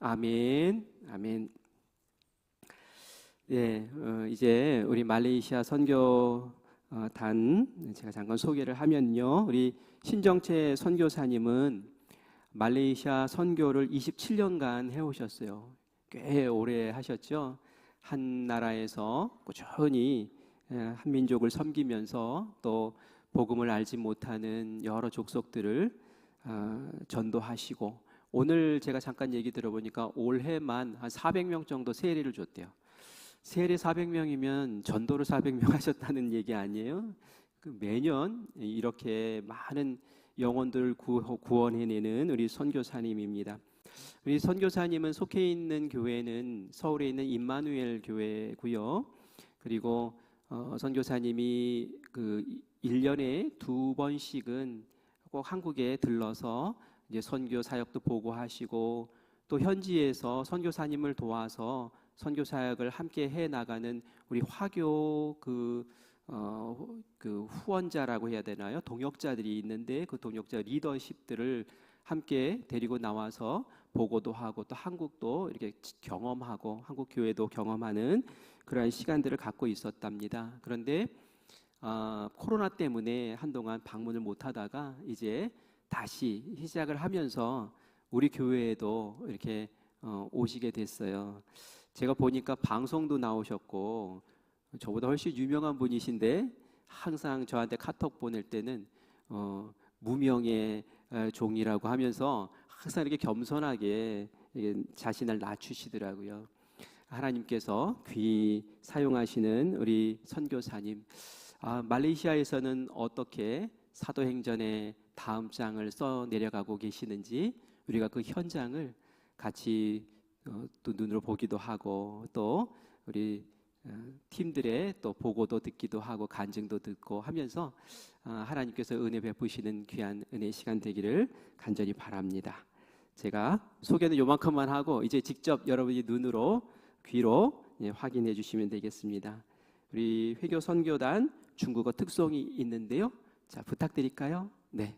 아멘, 아멘. 네, 이제 우리 말레이시아 선교단 제가 잠깐 소개를 하면요, 우리 신정채 선교사님은 말레이시아 선교를 27년간 해오셨어요. 꽤 오래 하셨죠. 한 나라에서 꾸준히 한민족을 섬기면서 또 복음을 알지 못하는 여러 족속들을 전도하시고, 오늘 제가 잠깐 얘기 들어보니까 올해만 한 400명 정도 세례를 줬대요. 세례 400명이면 전도를 400명 하셨다는 얘기 아니에요? 매년 이렇게 많은 영혼들을 구원해내는 우리 선교사님입니다. 우리 선교사님은 속해 있는 교회는 서울에 있는 임마누엘 교회고요. 그리고 선교사님이 1년에 2번씩은 꼭 한국에 들러서 이제 선교 사역도 보고하시고, 또 현지에서 선교사님을 도와서 선교 사역을 함께 해 나가는 우리 화교 후원자라고 해야 되나요? 동역자들이 있는데 그 동역자 리더십들을 함께 데리고 나와서 보고도 하고, 또 한국도 이렇게 경험하고 한국 교회도 경험하는 그러한 시간들을 갖고 있었답니다. 그런데 코로나 때문에 한동안 방문을 못하다가 이제 다시 시작을 하면서 우리 교회에도 이렇게 오시게 됐어요. 제가 보니까 방송도 나오셨고 저보다 훨씬 유명한 분이신데 항상 저한테 카톡 보낼 때는 무명의 종이라고 하면서 항상 이렇게 겸손하게 자신을 낮추시더라고요. 하나님께서 귀히 사용하시는 우리 선교사님, 말레이시아에서는 어떻게 사도행전의 다음 장을 써 내려가고 계시는지 우리가 그 현장을 같이 또 눈으로 보기도 하고, 또 우리 팀들의 또 보고도 듣기도 하고 간증도 듣고 하면서 하나님께서 은혜 베푸시는 귀한 은혜 시간 되기를 간절히 바랍니다. 제가 소개는 요만큼만 하고 이제 직접 여러분이 눈으로 귀로 확인해 주시면 되겠습니다. 우리 회교 선교단 중국어 특송이 있는데요. 자, 부탁드릴까요? 네.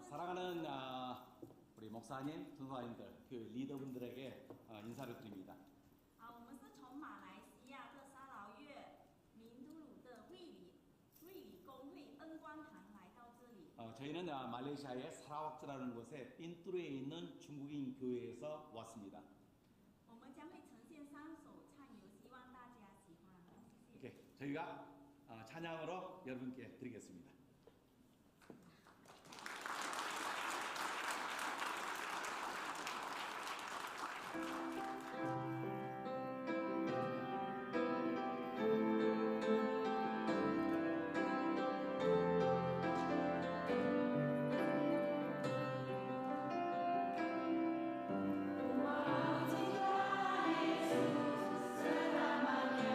사랑하는 우리 목사님, 전도사님들, 그 리더분들에게 인사를 드립니다. 저희는 말레이시아의 사라왁즈라는 곳에 빈뚜르에 있는 중국인 교회에서 왔습니다. 이렇게 저희가 찬양으로 여러분께 드리겠습니다. Selamanya.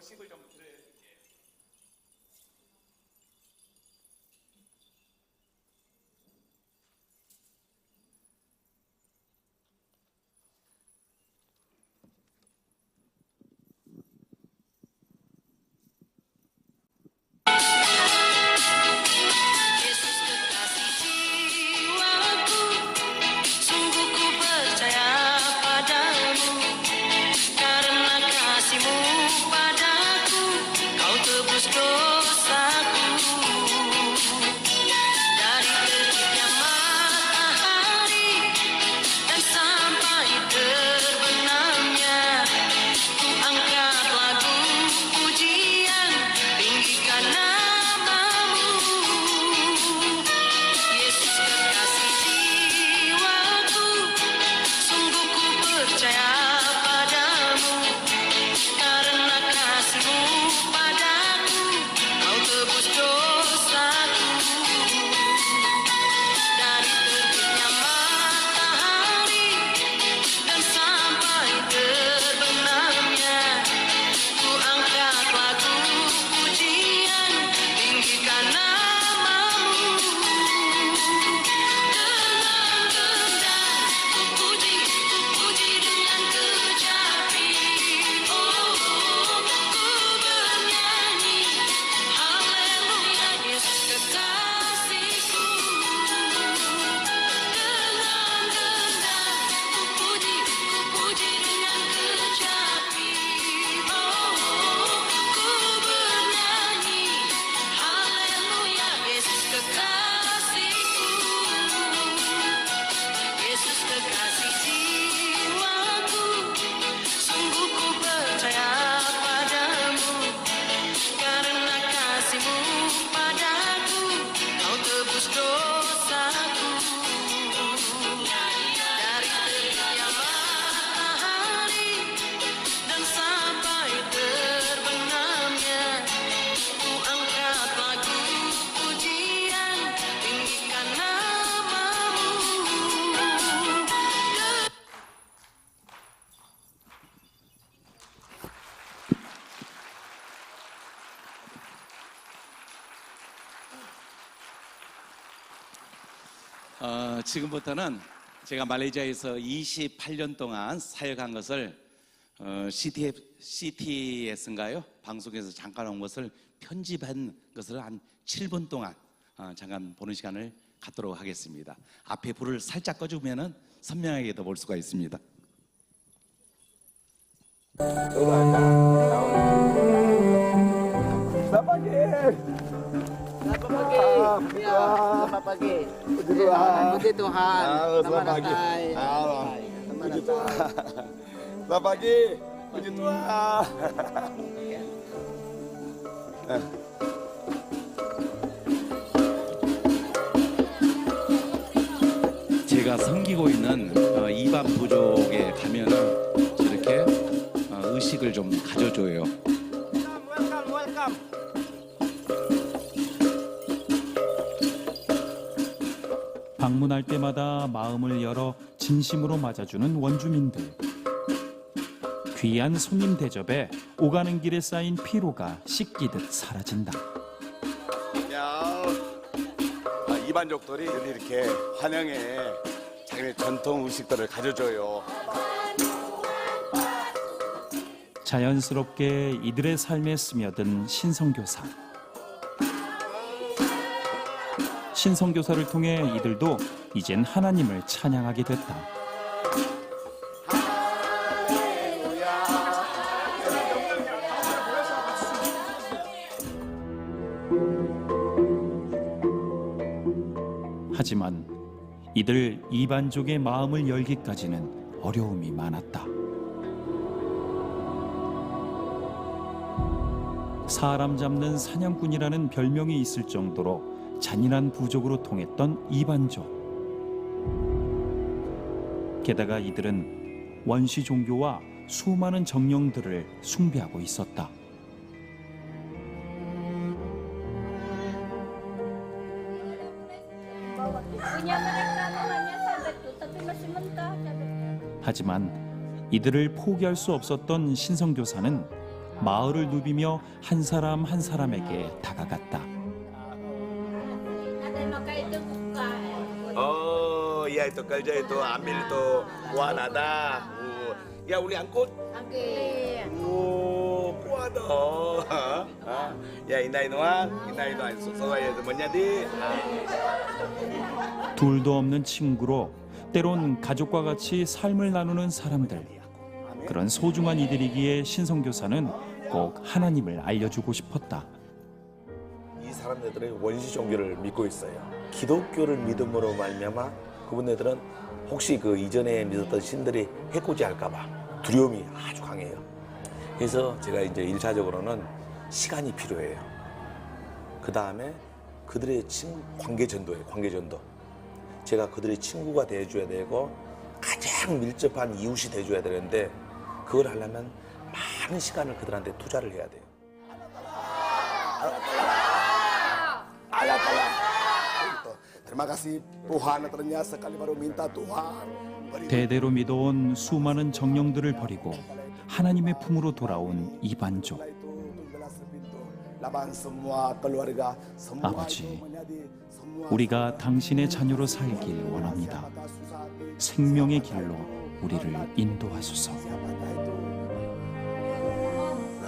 소식을 좀 들어드릴게요. Yesus kekasih jiwaku, sungguh ku percaya padamu, karena kasih-Mu padaku, Kau tebus dosaku. Dari terbitnya matahari dan sampai terbenamnya, ku angkat lagu pujian, tinggikan nama-Mu. Yesus kekasih jiwaku, sungguh ku percaya padamu, karena kasih-Mu padaku, Kau tebus dosaku. Dari terbitnya matahari dan sampai terbenamnya, ku angkat lagu pujian, tinggikan nama-Mu. Dengan gendang ku puji dengan kecapi. Oh, ku bernyanyi haleluya, Yesus kekasihku. Dengan gendang ku puji dengan kecapi. Oh, ku bernyanyi haleluya, Yesus kekasihku. Yesus kekasih jiwaku, sungguh ku percaya padamu, karena kasih-Mu padaku, Kau tebus dosaku. Dari terbitnya matahari dan sampai terbenamnya, ku angkat lagu pujian, tinggikan nama-Mu. 지금부터는 제가 말레이시아에서 28년 동안 사역한 것을 CTS인가요? 방송에서 잠깐 온 것을 편집한 것을 한 7분 동안 잠깐 보는 시간을 갖도록 하겠습니다. 앞에 불을 살짝 꺼주면은 선명하게 더 볼 수가 있습니다. Selamat pagi. Puji Tuhan. Selamat datang. Selamat datang. Selamat pagi, puji Tuhan. 제가 섬기고 있는 이반 부족에 가면은 저렇게 의식을 좀 가져줘요. Welcome. 방문할 때마다 마음을 열어 진심으로 맞아주는 원주민들. 귀한 손님 대접에 오가는 길에 쌓인 피로가 씻기듯 사라진다. 야, 이반족들이 이렇게 환영에 자기네 전통 의식들을 가져줘요. 자연스럽게 이들의 삶에 스며든 신성교사. 신성교사를 통해 이들도 이젠 하나님을 찬양하게 됐다. 하지만 이들 이반족의 마음을 열기까지는 어려움이 많았다. 사람 잡는 사냥꾼이라는 별명이 있을 정도로 잔인한 부족으로 통했던 이반족. 게다가 이들은 원시 종교와 수많은 정령들을 숭배하고 있었다. 하지만 이들을 포기할 수 없었던 신성교사는 마을을 누비며 한 사람 한 사람에게 다가갔다. Oh, ya itu kerja itu ambil itu kuah nada. Ya uli angkut. Kuah dong. Ya indah Noah. Sesuai temannya di. 둘도 없는 친구로 때론 가족과 같이 삶을 나누는 사람들. 그런 소중한 이들이기에 신성교사는 꼭 하나님을 알려주고 싶었다. 이 사람들은 원시 종교를 믿고 있어요. 기독교를 믿음으로 말미암아 그분들은 혹시 그 이전에 믿었던 신들이 해코지할까봐 두려움이 아주 강해요. 그래서 제가 이제 1차적으로는 시간이 필요해요. 그 다음에 그들의 관계전도예요. 관계전도. 제가 그들의 친구가 돼줘야 되고 가장 밀접한 이웃이 돼줘야 되는데 그걸 하려면 많은 시간을 그들한테 투자를 해야 돼요. Terima kasih Tuhan ternyata sekali baru minta Tuhan. 대대로 믿어온 수많은 정령들을 버리고 하나님의 품으로 돌아온 이반족. 아버지, 우리가 당신의 자녀로 살길 원합니다. 생명의 길로 우리를 인도하소서.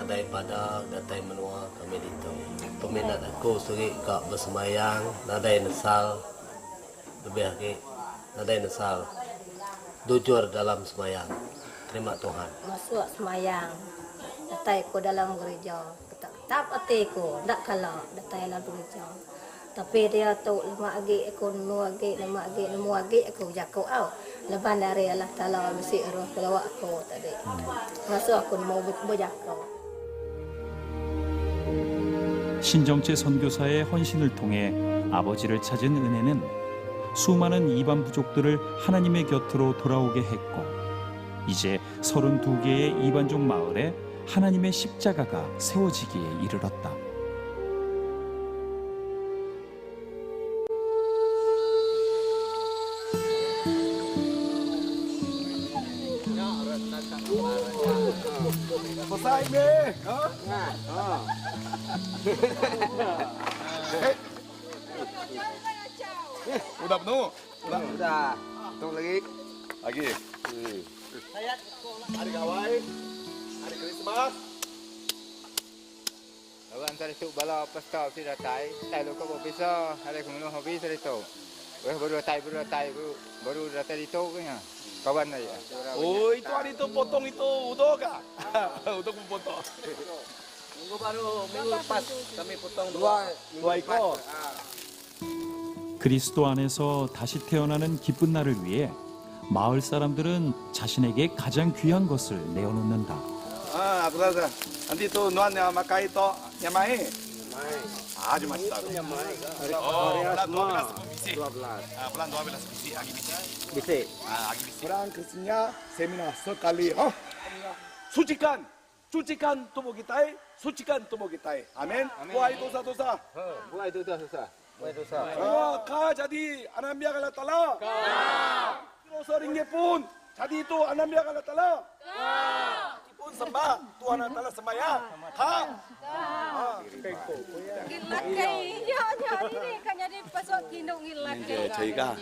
Daripada datai menua kami dito. Peminat aku suri kak bersemayang, nadai nesal, lebih lagi nadai nesal. Jujur dalam semayang. Terima Tuhan. Masuk semayang, datai ku dalam gereja. Tetap hatiku, tak kalah datai dalam gereja. Tapi dia tu lima agi aku lima agi aku jago au. Lepas dari Allah Taala besi roh kelawak aku tadi. Masuk aku mau berjago. 신정채 선교사의 헌신을 통해 아버지를 찾은 은혜는 수많은 이반 부족들을 하나님의 곁으로 돌아오게 했고 이제 32개의 이반족 마을에 하나님의 십자가가 세워지기에 이르렀다. Selesai nih. Udah penuh? Udah. Tunggu lagi. Lagi. Hari Kawai. Hari Christmas. Orang tadi tu bala pasal si datai, tai lo kau bisa, hari kemudian habis tadi tu. Baru datai itu kan. Kawan aja. Oh, itu hari itu potong itu udah kah? Udah potong. Minggu lepas kami potong Dua ekor. 그리스도 안에서 다시 태어나는 기쁜 날을 위해 마을 사람들은 자신에게 가장 귀한 것을 내어놓는다. Aku rasa nanti itu Nuan yang makai itu nyamai. Aja masih tahu. Oh, bulan 12 bisi. Bulan 12 bisi, agi bisi. Bisi. Agi bisi. Bulan Kristusnya seminar sekali. Sucikan tubuh kita, sucikan tubuh kita. Amin. Buai dosa-dosa. Buat itu susah. Semua kah jadi anak biar Allah Taala. Dosa ringgit pun jadi itu anak biar Allah Taala. Pun sembah Tuhan Allah Taala sembahyang. 이제 저희가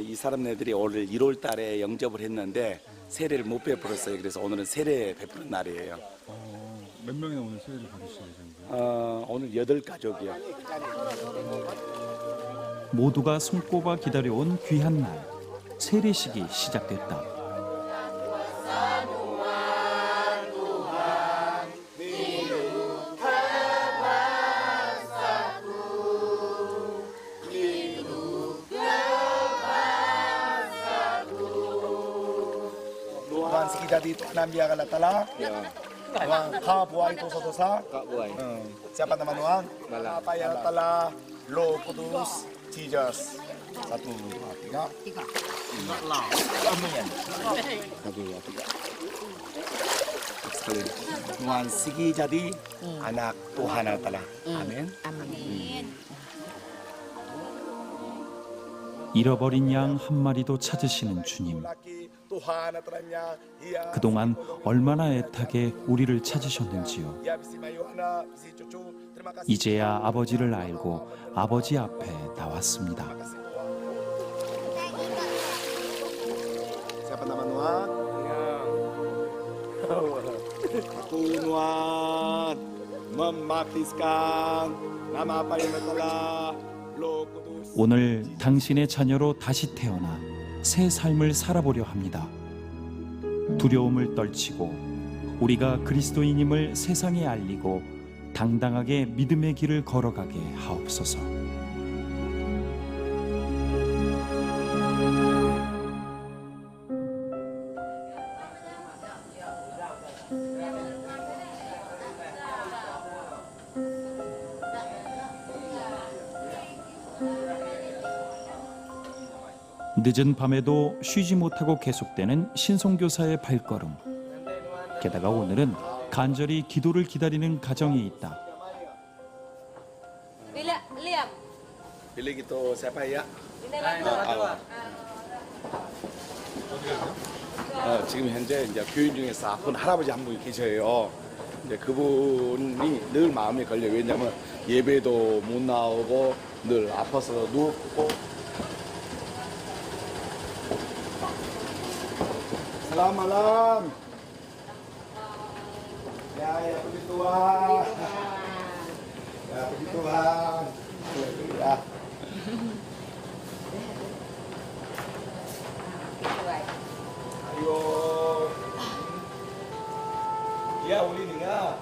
이 사람네들이 오늘 1월 달에 영접을 했는데 세례를 못 베풀었어요. 그래서 오늘은 세례 베푸는 날이에요. 몇 명이나 오늘 세례를 받으시는 거예요? 오늘 8가족이요. 모두가 손꼽아 기다려온 귀한 날, 세례식이 시작됐다. Tuhan segi jadi Tuhan biar Allah Taala. Tuhan kah buai dosa-dosa. Siapa nama Tuhan? Apa yang Allah Taala, Roh Kudus, Jesus. 1, 2, 3. Sekali. Tuhan segi jadi anak Tuhan Allah Taala. Amin. Amin. 잃어버린 양 한 마리도 찾으시는 주님. 그동안 얼마나 애타게 우리를 찾으셨는지요. 이제야 아버지를 알고 아버지 앞에 나왔습니다. Siapa nama Nuan? Aku Nuan membaptiskan nama apa yang telah Lo Kudus. 오늘 당신의 자녀로 다시 태어나 새 삶을 살아보려 합니다. 두려움을 떨치고 우리가 그리스도인임을 세상에 알리고 당당하게 믿음의 길을 걸어가게 하옵소서. 늦은 밤에도 쉬지 못하고 계속되는 신송교사의 발걸음. 게다가 오늘은 간절히 기도를 기다리는 가정이 있다. Pilih gitu siapa ya? 지금 현재 이제 교인 중에서 아픈 할아버지 한 분이 계셔요. 이제 그분이 늘 마음에 걸려요. 왜냐면 예배도 못 나오고 늘 아파서 누웠고. Selamat malam. Ya, puji Tuhan. Ya, puji Tuhan. Ya. Ayo. Ya, ulini가.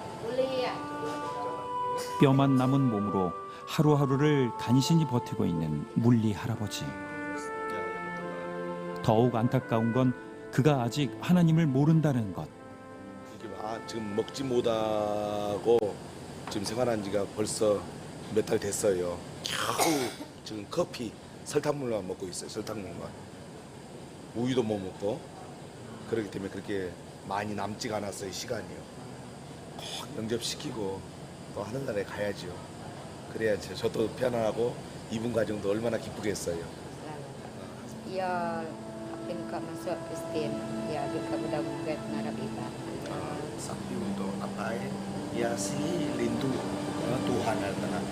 뼈만 남은 몸으로 하루하루를 간신히 버티고 있는 물리 할아버지. 더욱 안타까운 건 그가 아직 하나님을 모른다는 것. 지금 먹지 못하고 지금 생활한 지가 벌써 몇 달 됐어요. 겨우 지금 커피, 설탕물만 먹고 있어요. 설탕물만. 우유도 못 먹고. 그렇기 때문에 그렇게 많이 남지가 않았어요. 시간이요. 꼭 영접시키고 또 하늘나라에 가야죠. 그래야 저도 편안하고 이분 가정도 얼마나 기쁘겠어요. Ya, pinka masuk Kristen. Ya, pinka mudah-mudahan ngarap ibadah. Sakti untuk apa ya si rindu Tuhan adalah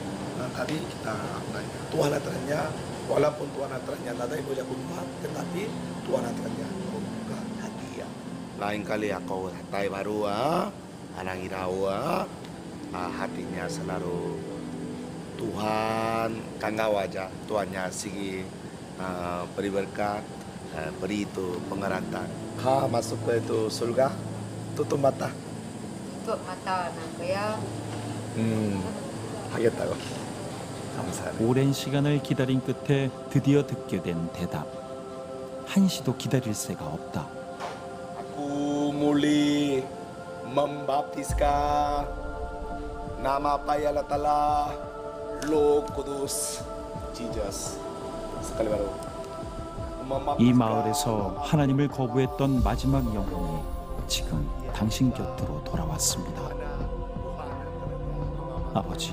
tadi kita apa ya Tuhan adalah walaupun Tuhan adalah nada ibu jago rumah tetapi Tuhan adalah membuka hati ya lain kali aku hatai baru anak irawa hatinya selalu Tuhan kangga wajah Tuhannya sigi beri berkat beri itu pengeratan masuk ke itu surga tutup mata. Tutup mata nak ya. 하겠다고. 감사합니다. 오랜 시간을 기다린 끝에 드디어 듣게 된 대답. 한시도 기다릴 새가 없다. Aku muli membaptiskan nama apa ya Allah Lo Kudus Jesus. sekali baru. 이 마을에서 하나님을 거부했던 마지막 영혼이 지금 당신 곁으로 돌아왔습니다. 아버지,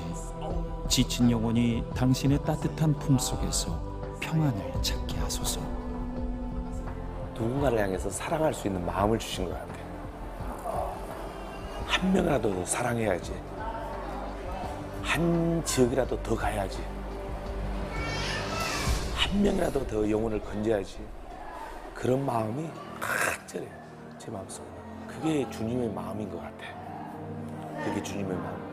지친 영혼이 당신의 따뜻한 품속에서 평안을 찾게 하소서. 누군가를 향해서 사랑할 수 있는 마음을 주신 것 같아요. 한 명이라도 더 사랑해야지. 한 지역이라도 더 가야지. 한 명이라도 더 영혼을 건져야지. 그런 마음이 간절해요. 제 마음속에. 그게 주님의 마음인 것 같아. 그게 주님의 마음.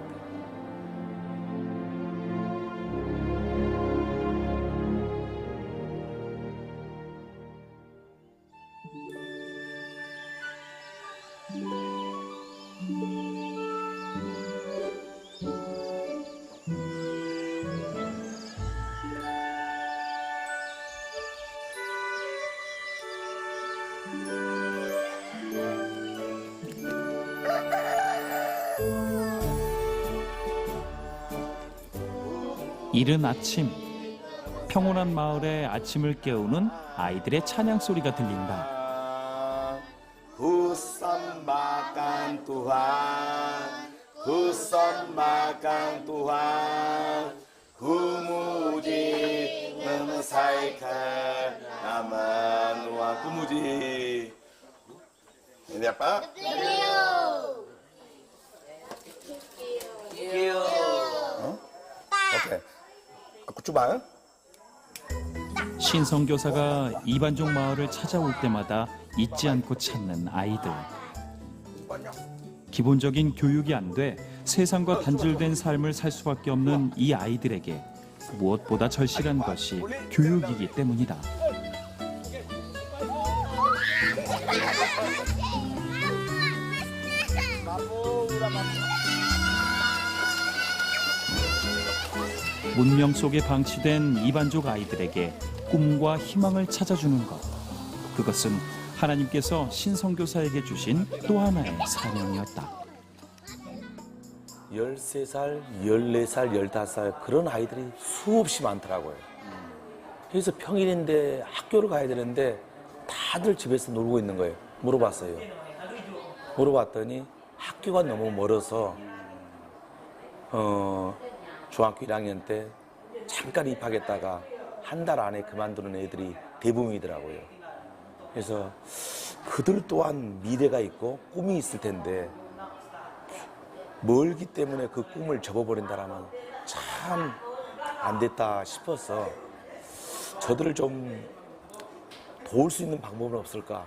이른 아침, 평온한 마을의 아침을 깨우는 아이들의 찬양 소리가 들린다. Husambahkan Tuhan, Husambahkan Tuhan, Humuji menyelesaikan. Pemuji. Ini apa? Oke. Aku coba. 신성교사가 이반족 마을을 찾아올 때마다 잊지 않고 찾는 아이들. 기본적인 교육이 안 돼 세상과 단절된 삶을 살 수밖에 없는 이 아이들에게 무엇보다 절실한 것이 교육이기 때문이다. 문명 속에 방치된 이반족 아이들에게 꿈과 희망을 찾아주는 것. 그것은 하나님께서 신성교사에게 주신 또 하나의 사명이었다. 13살, 14살, 15살 그런 아이들이 수없이 많더라고요. 그래서 평일인데 학교를 가야 되는데 다들 집에서 놀고 있는 거예요. 물어봤어요. 물어봤더니 학교가 너무 멀어서 중학교 1학년 때 잠깐 입학했다가 한 달 안에 그만두는 애들이 대부분이더라고요. 그래서 그들 또한 미래가 있고 꿈이 있을 텐데 멀기 때문에 그 꿈을 접어버린다라면 참 안 됐다 싶어서 저들을 좀 도울 수 있는 방법은 없을까?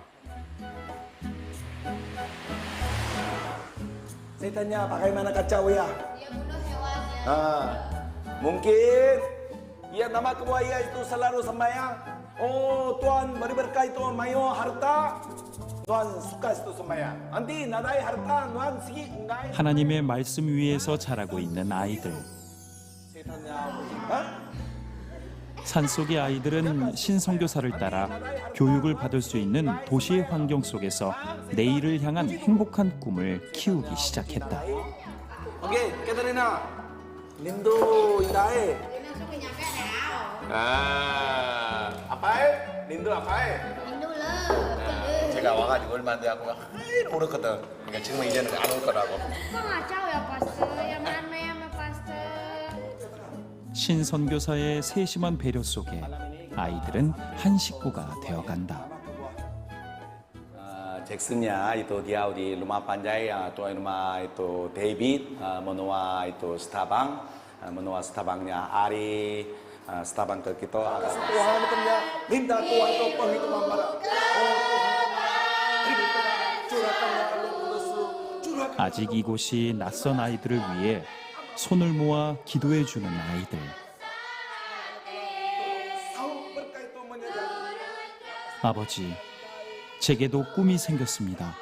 Saya tanya bagaimana kacau ya? Dia bunuh hewannya. Mungkin ya nama kebuaya itu selalu sembahyang. Oh Tuhan beri berkah itu mayo harta. Tuhan suka itu sembahyang. Nanti nadai harta Tuhan segi enggak. 하나님의 말씀 위에서 자라고 있는 아이들. 산속의 아이들은 신성교사를 따라 교육을 받을 수 있는 도시의 환경 속에서 내일을 향한 행복한 꿈을 키우기 시작했다. Oke, Katerina. Lindo indae. 아빠에? 린도 아빠에? 제가 와가지고 얼마 안 돼갖고 오랬거든. 그러니까 지금은 이제는 안 올 거라고. 신선교사의 세심한 배려 속에 아이들은 한 식구가 되어간다. 잭슨야 itu dia di rumah Panjai, tuan rumah itu David, menua itu Stabang, menua Stabangnya Ari, Stabang ke kita. Tuhan itu minta Tuhan itu penghitungan para. 아직 이곳이 낯선 아이들을 위해 손을 모아 기도해 주는 아이들. 아버지, 제게도 꿈이 생겼습니다.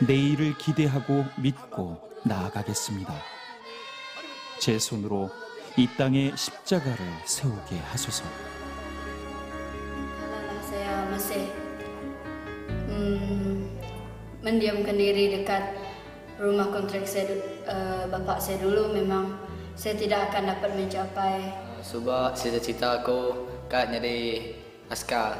내일을 기대하고 믿고 나아가겠습니다. 제 손으로 이 땅에 십자가를 세우게 하소서. Kalau saya masih mendiamkan diri dekat rumah kontrak saya, bapak saya dulu, memang saya tidak akan dapat mencapai. Sebab cita-cita aku kan jadi askar,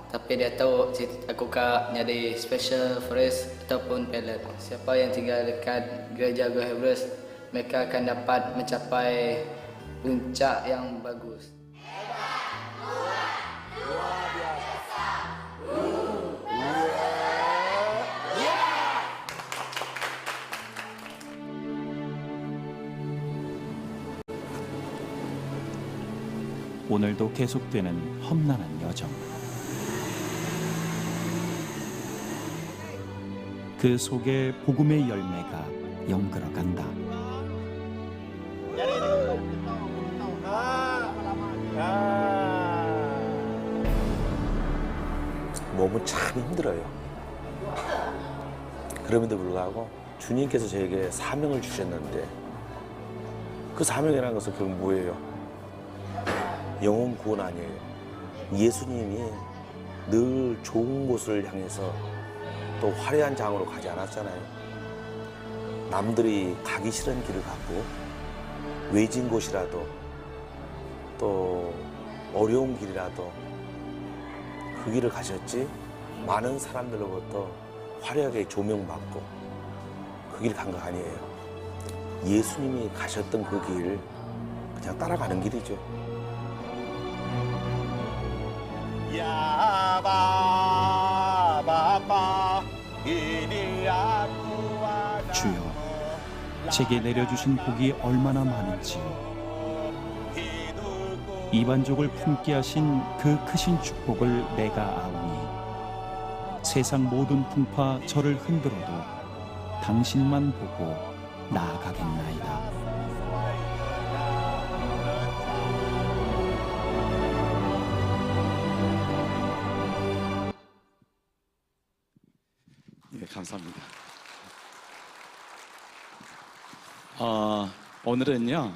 tapi dia tahu cita aku kan jadi special force ataupun pilot. Siapa yang tinggal dekat gereja Go Hebrews, mereka akan dapat mencapai puncak yang bagus. 오늘도 계속되는 험난한 여정. 그 속에 복음의 열매가 연그러간다. 몸은 참 힘들어요. 그럼에도 불구하고 주님께서 저에게 사명을 주셨는데 그 사명이라는 것은 결국 뭐예요? 영혼 구원 아니에요. 예수님이 늘 좋은 곳을 향해서 또 화려한 장으로 가지 않았잖아요. 남들이 가기 싫은 길을 갔고 외진 곳이라도 또 어려운 길이라도 그 길을 가셨지 많은 사람들로부터 화려하게 조명받고 그 길 간 거 아니에요. 예수님이 가셨던 그 길 그냥 따라가는 길이죠. 야. 주여, 제게 내려주신 복이 얼마나 많은지요. 이반족을 품게 하신 그 크신 축복을 내가 아우니 세상 모든 풍파 저를 흔들어도 당신만 보고 나아가겠나이다. 네, 감사합니다. 오늘은요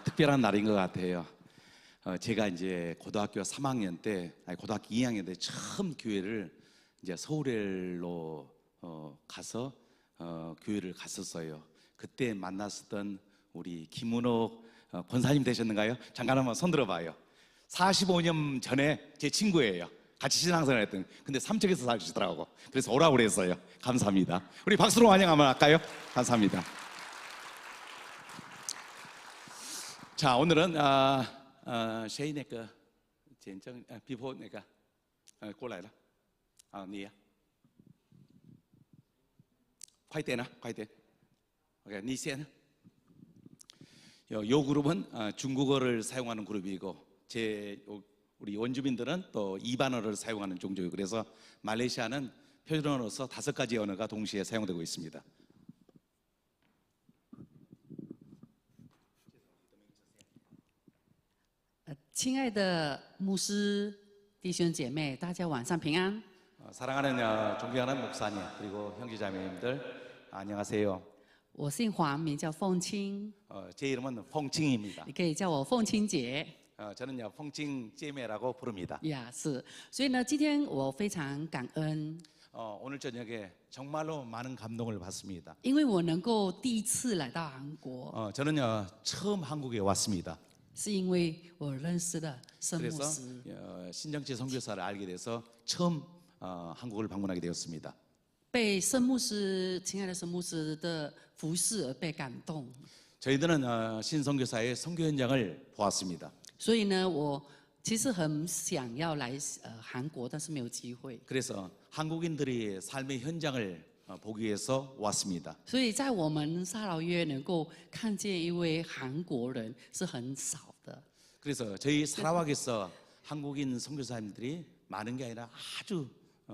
특별한 날인 것 같아요. 제가 이제 고등학교 3학년 때, 아니 고등학교 2학년 때 처음 교회를 이제 서울로 가서 교회를 갔었어요. 그때 만났었던 우리 김은옥 권사님 되셨는가요? 잠깐 한번 손 들어봐요. 45년 전에 제 친구예요. 같이 신앙생활 했던. 근데 삼척에서 사시더라고. 그래서 오라고 그랬어요. 감사합니다. 우리 박수로 환영 한번 할까요? 감사합니다. 자, 오늘은谁那个见证before 那个过来了你呀快点啊快点 OK 你先 요 그룹은 중국어를 사용하는 그룹이고 우리 원주민들은 또 이반어를 사용하는 종족이고 그래서 말레이시아는 표준어로서 5가지 언어가 동시에 사용되고 있습니다. 亲爱的牧师弟兄姐妹，大家晚上平安。 사랑하는 존경하는 목사님 그리고 형제자매님들 안녕하세요. 我姓黄，名叫凤清， 제 이름은 펑칭입니다. 你可以叫我凤清姐。 저는요 펑칭 姐妹라고 부릅니다. 呀，是。所以呢，今天我非常感恩， 오늘 저녁에 정말로 많은 감동을 받습니다. 因为我能够第一次来到韩国， 저는요 처음 한국에 왔습니다. 是因为我认识了圣牧 그래서 师。 신정치 선교사를 알게 돼서 처음 한국을 방문하게 되었습니다. 被圣牧师，亲爱的圣牧师的服侍而被感动， 저희들은 신선교사의 선교 현장을 보았습니다. 所以呢，我其实很想要来韩国，但是没有机会。 그래서 한국인들의 삶의 현장을 보기 위해서 왔습니다. 所以在我们沙劳越能够看见一位韩国人是很少的。 그래서 저희 사라왁에서 한국인 선교사님들이 많은 게 아니라 아주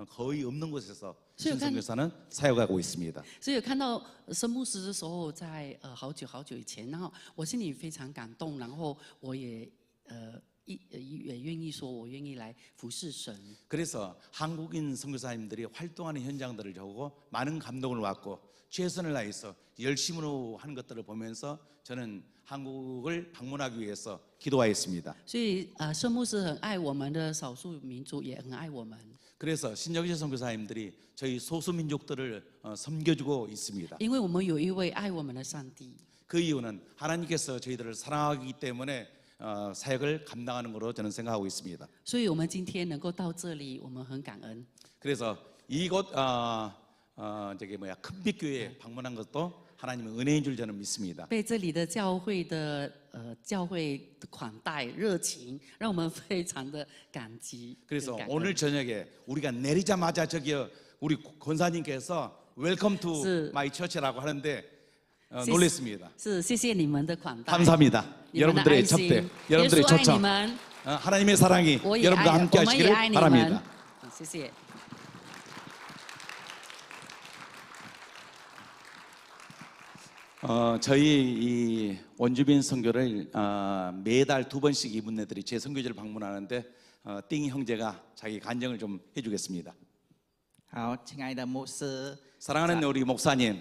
거의 없는 곳에서 신선교사는 사역하고 있습니다. 所以看到圣牧师的时候，在好久以前，然后我心里非常感动，然后我也愿意说，我愿意来服侍神。 그래서 한국인 선교사님들이 활동하는 현장들을 보고 많은 감동을 받고 최선을 다해서 열심으로 하는 것들을 보면서 저는 한국을 방문하기 위해서 기도하였습니다. 所以圣牧师很爱我们的少数民族，也很爱我们。 그래서 신정시 선교사님들이 저희 소수민족들을 섬겨주고 있습니다. 因为我们有一位爱我们的上帝。 그 이유는 하나님께서 저희들을 사랑하기 때문에 사역을 감당하는 것으로 저는 생각하고 있습니다. 所以我们今天能够到这里，我们很感恩。 그래서 이곳 저기 큰빛교회에 방문한 것도 하나님의 은혜인 줄 저는 믿습니다. 被这里的教会的款待热情，让我们非常的感激。 그래서 오늘 저녁에 우리가 내리자마자 저기요 우리 권사님께서 Welcome to my church라고 하는데 놀랐습니다. 是谢谢你们的款待。 감사합니다. 여러분들의 접대, 여러분들의 초청, 하나님의 사랑이 여러분과 함께 하시기를 바랍니다. 谢谢。 저희 이 원주민 선교를 매달 2번씩 이분네들이 제 선교지를 방문하는데 띵 형제가 자기 간증을 좀 해주겠습니다. 好，亲爱的牧师， 사랑하는 우리 목사님,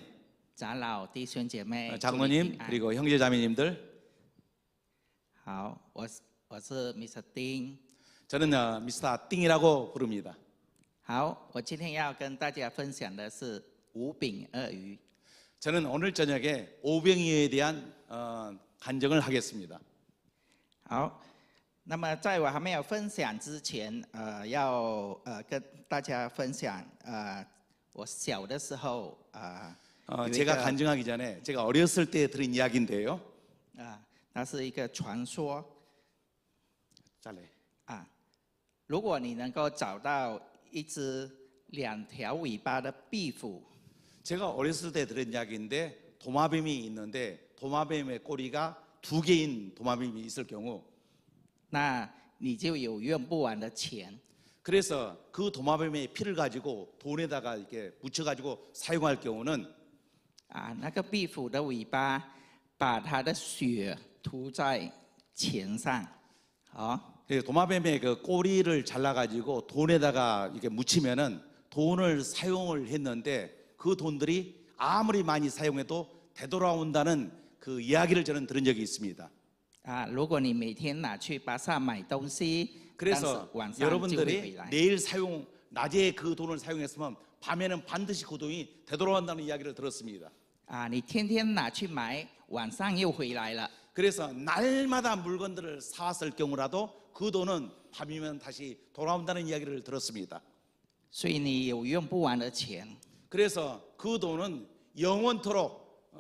长老弟兄姐妹， 장로님 그리고 형제자매님들. 好，我是 Mr. 丁。 저는 미스터 띵이라고 부릅니다. 好，我今天要跟大家分享的是五饼二鱼。 저는 오늘 저녁에 오병이에 대한 간증을 하겠습니다. 好，那么在我还没有分享之前，要跟大家分享，我小的时候제가 간증하기 전에 제가 어렸을 때 들은 이야기인데요. 那是一个传说。 잘래. 如果你能够找到一只2条尾巴的壁虎。 제가 어렸을 때 들은 이야기인데 도마뱀이 있는데 도마뱀의 꼬리가 2개인 도마뱀이 있을 경우 那你就有用不完的钱。 그래서 그 도마뱀의 피를 가지고 돈에다가 이렇게 묻혀가지고 사용할 경우는 那个壁虎的尾巴把它的血涂在钱上， 도마뱀의 그 꼬리를 잘라가지고 돈에다가 이렇게 묻히면은 돈을 사용을 했는데 그 돈들이 아무리 많이 사용해도 되돌아온다는 그 이야기를 저는 들은 적이 있습니다. 如果你每天拿去巴萨买东西， 그래서 晚上就会回 여러분들이 来。 내일 낮에 그 돈을 사용했으면 밤에는 반드시 그 돈이 되돌아온다는 이야기를 들었습니다. 你天天拿去买，晚上又回来了。 그래서 날마다 물건들을 사왔을 경우라도 그 돈은 밤이면 다시 돌아온다는 이야기를 들었습니다. 所以你有用不完的钱。 그래서 그 돈은 영원토록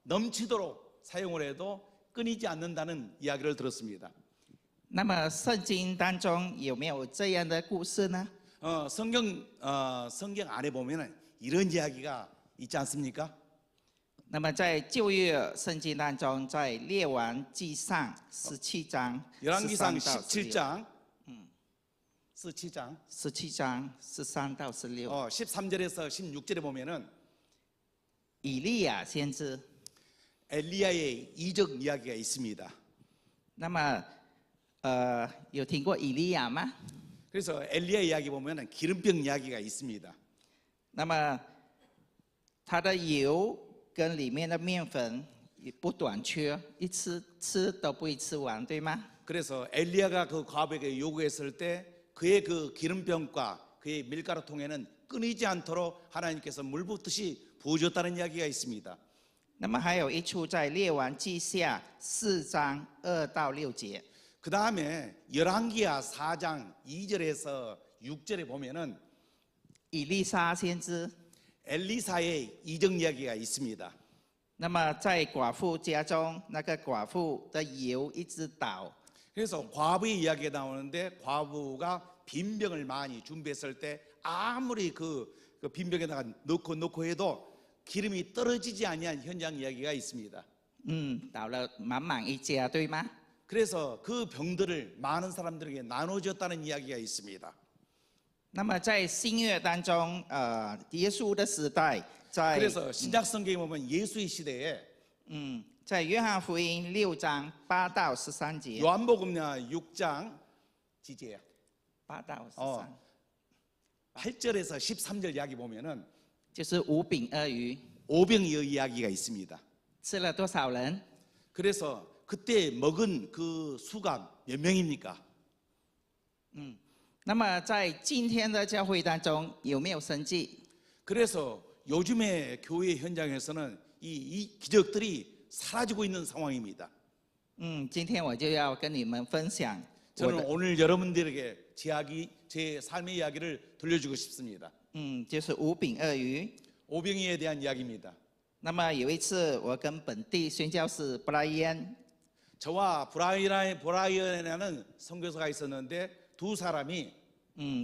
넘치도록 사용을 해도 끊이지 않는다는 이야기를 들었습니다. 那么圣经当中有没有这样的故事呢？ 성경 안에 보면은 이런 이야기가 있지 않습니까? 那么在旧约圣经当中，在列王记上17章 열왕기상 13到16 17장 17장 17장 13到16 13절에서 16절에 보면은 以利亚先知 엘리야의 이적 이야기가 있습니다. 那么有听过以利亚吗？ 그래서 엘리야 이야기 보면은 기름병 이야기가 있습니다. 那么他的油跟里面的面粉也不短缺，一吃都不会吃完，对吗？ 그래서 엘리야가 그 과부에게 요구했을 때 그의 그 기름병과 그의 밀가루통에는 끊이지 않도록 하나님께서 물 붓듯이 부어줬다는 이야기가 있습니다. 那么还有一处在列王记下4章2到6节。 그 다음에 열왕기야 4장 2절에서 6절에 보면은 以利沙先知 엘리사의 이적 이야기가 있습니다. 那么在寡妇家中，那个寡妇的油一直倒。 그래서 과부의 이야기가 나오는데 과부가 빈병을 많이 준비했을 때 아무리 그 빈병에다가 넣고 해도 기름이 떨어지지 아니한 현장 이야기가 있습니다. 倒了满满一家，对吗？ 그래서 그 병들을 많은 사람들에게 나눠줬다는 이야기가 있습니다. 那么在新约当中，耶稣的时代，在 그래서 신약 성경에 보면 예수의 시대에 在约翰福音6章8到13节。 요한복음야 6장 지제야. 8到13。 8절에서 13절 이야기 보면은 就是5饼2鱼， 오병이어 이야기가 있습니다. 吃了多少人？ 그래서 그때 먹은 그 수가 몇 명입니까? 那么在今天的教会当中有没有神迹？ 그래서 요즘의 교회 현장에서는 이 기적들이 사라지고 있는 상황입니다. 今天我就要跟你们分享。 저는 오늘 여러분들에게 제 삶의 이야기를 들려주고 싶습니다. 就是5饼2鱼。 오병이에 대한 이야기입니다. 那么有一次，我跟本地宣教士布莱恩， 저와 브라이언이라는 선교사가 있었는데 두 사람이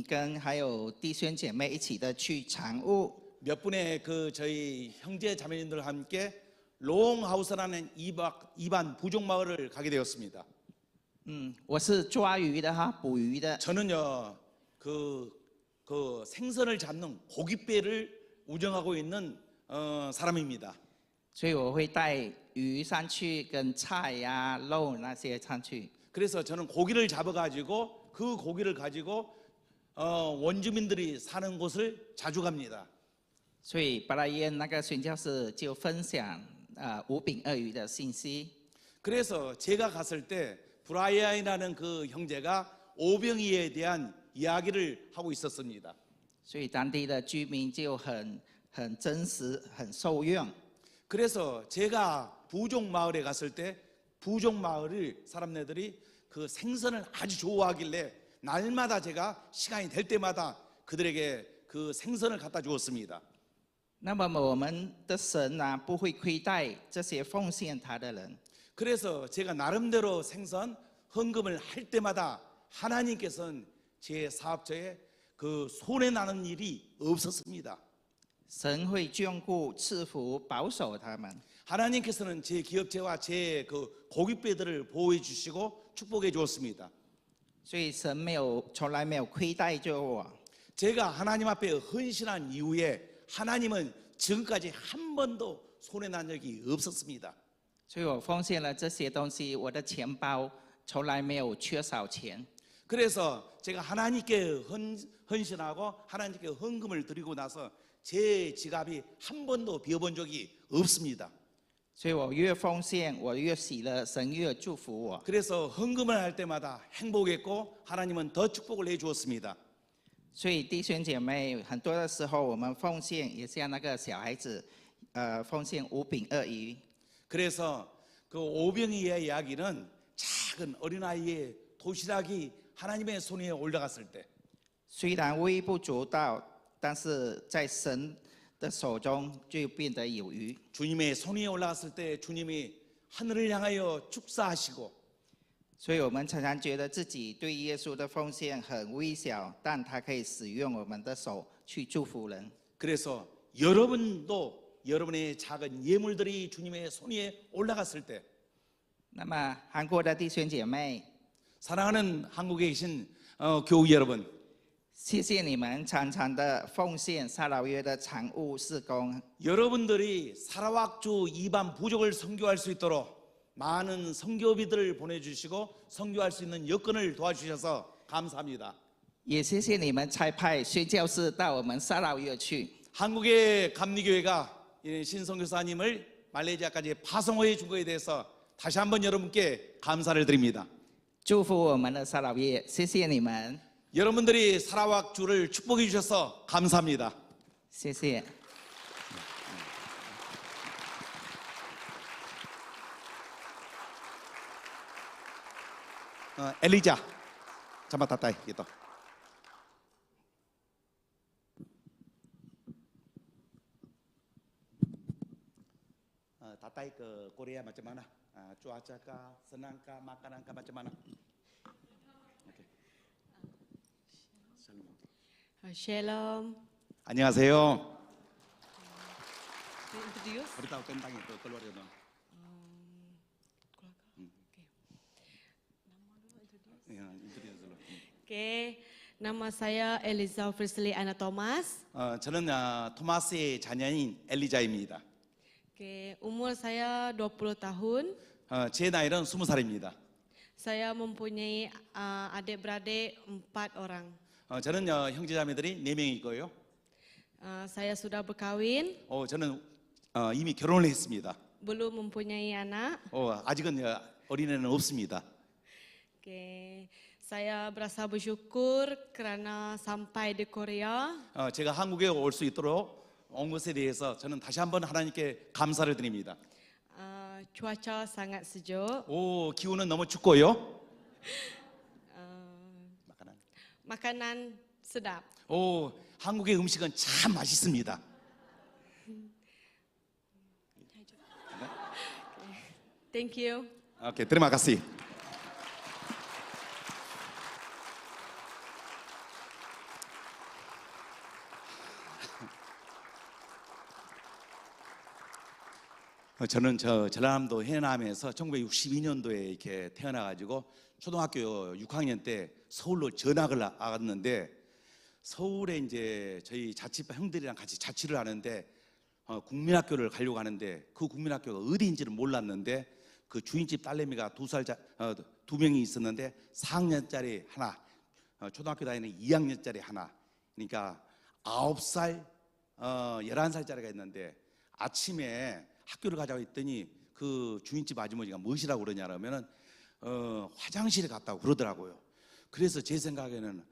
跟还有弟兄姐妹一起的去长屋。 몇 분의 그 저희 형제 자매님들과 함께 롱하우스라는 이반 부족 마을을 가게 되었습니다. 我是抓鱼的哈，捕鱼的。 저는요 그 생선을 잡는 고깃배를 운영하고 있는 사람입니다. 所以我会带鱼上去，跟菜呀、肉那些上去。 그래서 저는 고기를 잡아가지고 그 고기를 가지고 원주민들이 사는 곳을 자주 갑니다. 所以布莱恩那个宣教士就分享5饼2鱼的信息。 그래서 제가 갔을 때 브라이언이라는 그 형제가 오병이에 대한 이야기를 하고 있었습니다. 所以当地的居民就很真实，很受用。 그래서 제가 부족 마을에 갔을 때 부족 마을을 사람들이 그 생선을 아주 좋아하길래 날마다 제가 시간이 될 때마다 그들에게 그 생선을 갖다 주었습니다. 那么我们的神呢，不会亏待这些奉献他的人。 그래서 제가 나름대로 생선 헌금을 할 때마다 하나님께서는 제 사업처에 그 손해 나는 일이 없었습니다. 神会眷顾、赐福、保守他们。 하나님께서는 제 기업체와 제 그 고깃배들을 보호해 주시고 축복해 주었습니다. 所以神从来没有亏待过我。 제가 하나님 앞에 헌신한 이후에 하나님은 지금까지 한 번도 손해 난 적이 없었습니다. 所以我奉献了这些东西，我的钱包从来没有缺少钱。 그래서 제가 하나님께 헌신하고 하나님께 헌금을 드리고 나서 제 지갑이 한 번도 비어본 적이 없습니다. 所以我越奉献，我越喜乐，神越祝福我。 그래서 헌금을 할 때마다 행복했고 하나님은 더 축복을 해 주었습니다. 所以弟兄姐妹，很多的时候我们奉献也像那个小孩子，奉献5饼2鱼。 그래서 그 오병이의 이야기는 작은 어린아이의 도시락이 하나님의 손에 올라갔을 때 虽然微不足道，但是在神的手中就变得有余。 주님의 손이 올라갔을 때 주님이 하늘을 향하여 축사하시고 所以我们常常觉得自己对耶稣的奉献很微小，但他可以使用我们的手去祝福人。 그래서 여러분도 여러분의 작은 예물들이 주님의 손에 올라갔을 때 那么韩国的弟兄姐妹， 사랑하는 한국에 계신 교우 여러분 谢谢你们常常的奉献沙劳越的常务事工。 여러분들이 사라왁주 이반 부족을 선교할 수 있도록 많은 선교비들을 보내주시고 선교할 수 있는 여건을 도와주셔서 감사합니다. 也谢谢你们差派宣教士到我们沙劳越去。 한국의 감리교회가 신선교사님을 말레이시아까지 파송해 준 것에 대해서 다시 한번 여러분께 감사를 드립니다. 祝福我们的沙劳越，谢谢你们， 여러분들이 사라왁주를 축복해 주셔서 감사합니다. 谢谢。 엘리자, 잠깐 따따이 gitu. Tatai ke Korea macam mana? Cuaca kah, senang kah, makanan kah macam mana? Okay. Shalom. 안녕하세요. Introduce. Beritahu tentang itu keluarga dong. Oke, nama saya Eliza Frisley Anna Thomas. 저는 토마스의 자녀인 엘리자입니다. Oke, umur saya 20 tahun. 제 나이는 20살입니다. Saya mempunyai adik-beradik 4 orang. 저는 형제자매들이 4명이 있고요. Saya sudah berkawin. 저는 이미 결혼을 했습니다. Belum mempunyai anak. 아직은 어린애는 없습니다. Oke, saya berasa bersyukur kerana sampai di Korea. 제가 한국에 올 수 있도록 온 것에 대해서 저는 다시 한번 하나님께 감사를 드립니다. Cuaca sangat sejuk. 기후는 너무 춥고요. Makanan sedap. 한국의 음식은 참 맛있습니다. Thank you. 오케이, terima kasih. 저는 전라남도 해남에서 1962년도에 이렇게 태어나가지고 초등학교 6학년 때 서울로 전학을 왔는데 서울에 이제 저희 자취반 형들이랑 같이 자취를 하는데 국민학교를 가려고 하는데 그 국민학교가 어디인지는 몰랐는데 그 주인집 딸내미가 2명이 있었는데 4학년짜리 하나, 초등학교 다니는 2학년짜리 하나, 그러니까 9살, 11살짜리가 있는데 아침에 학교를 가자고 했더니 그 주인집 아주머니가 무엇이라고 그러냐면은 화장실에 갔다고 그러더라고요. 그래서 제 생각에는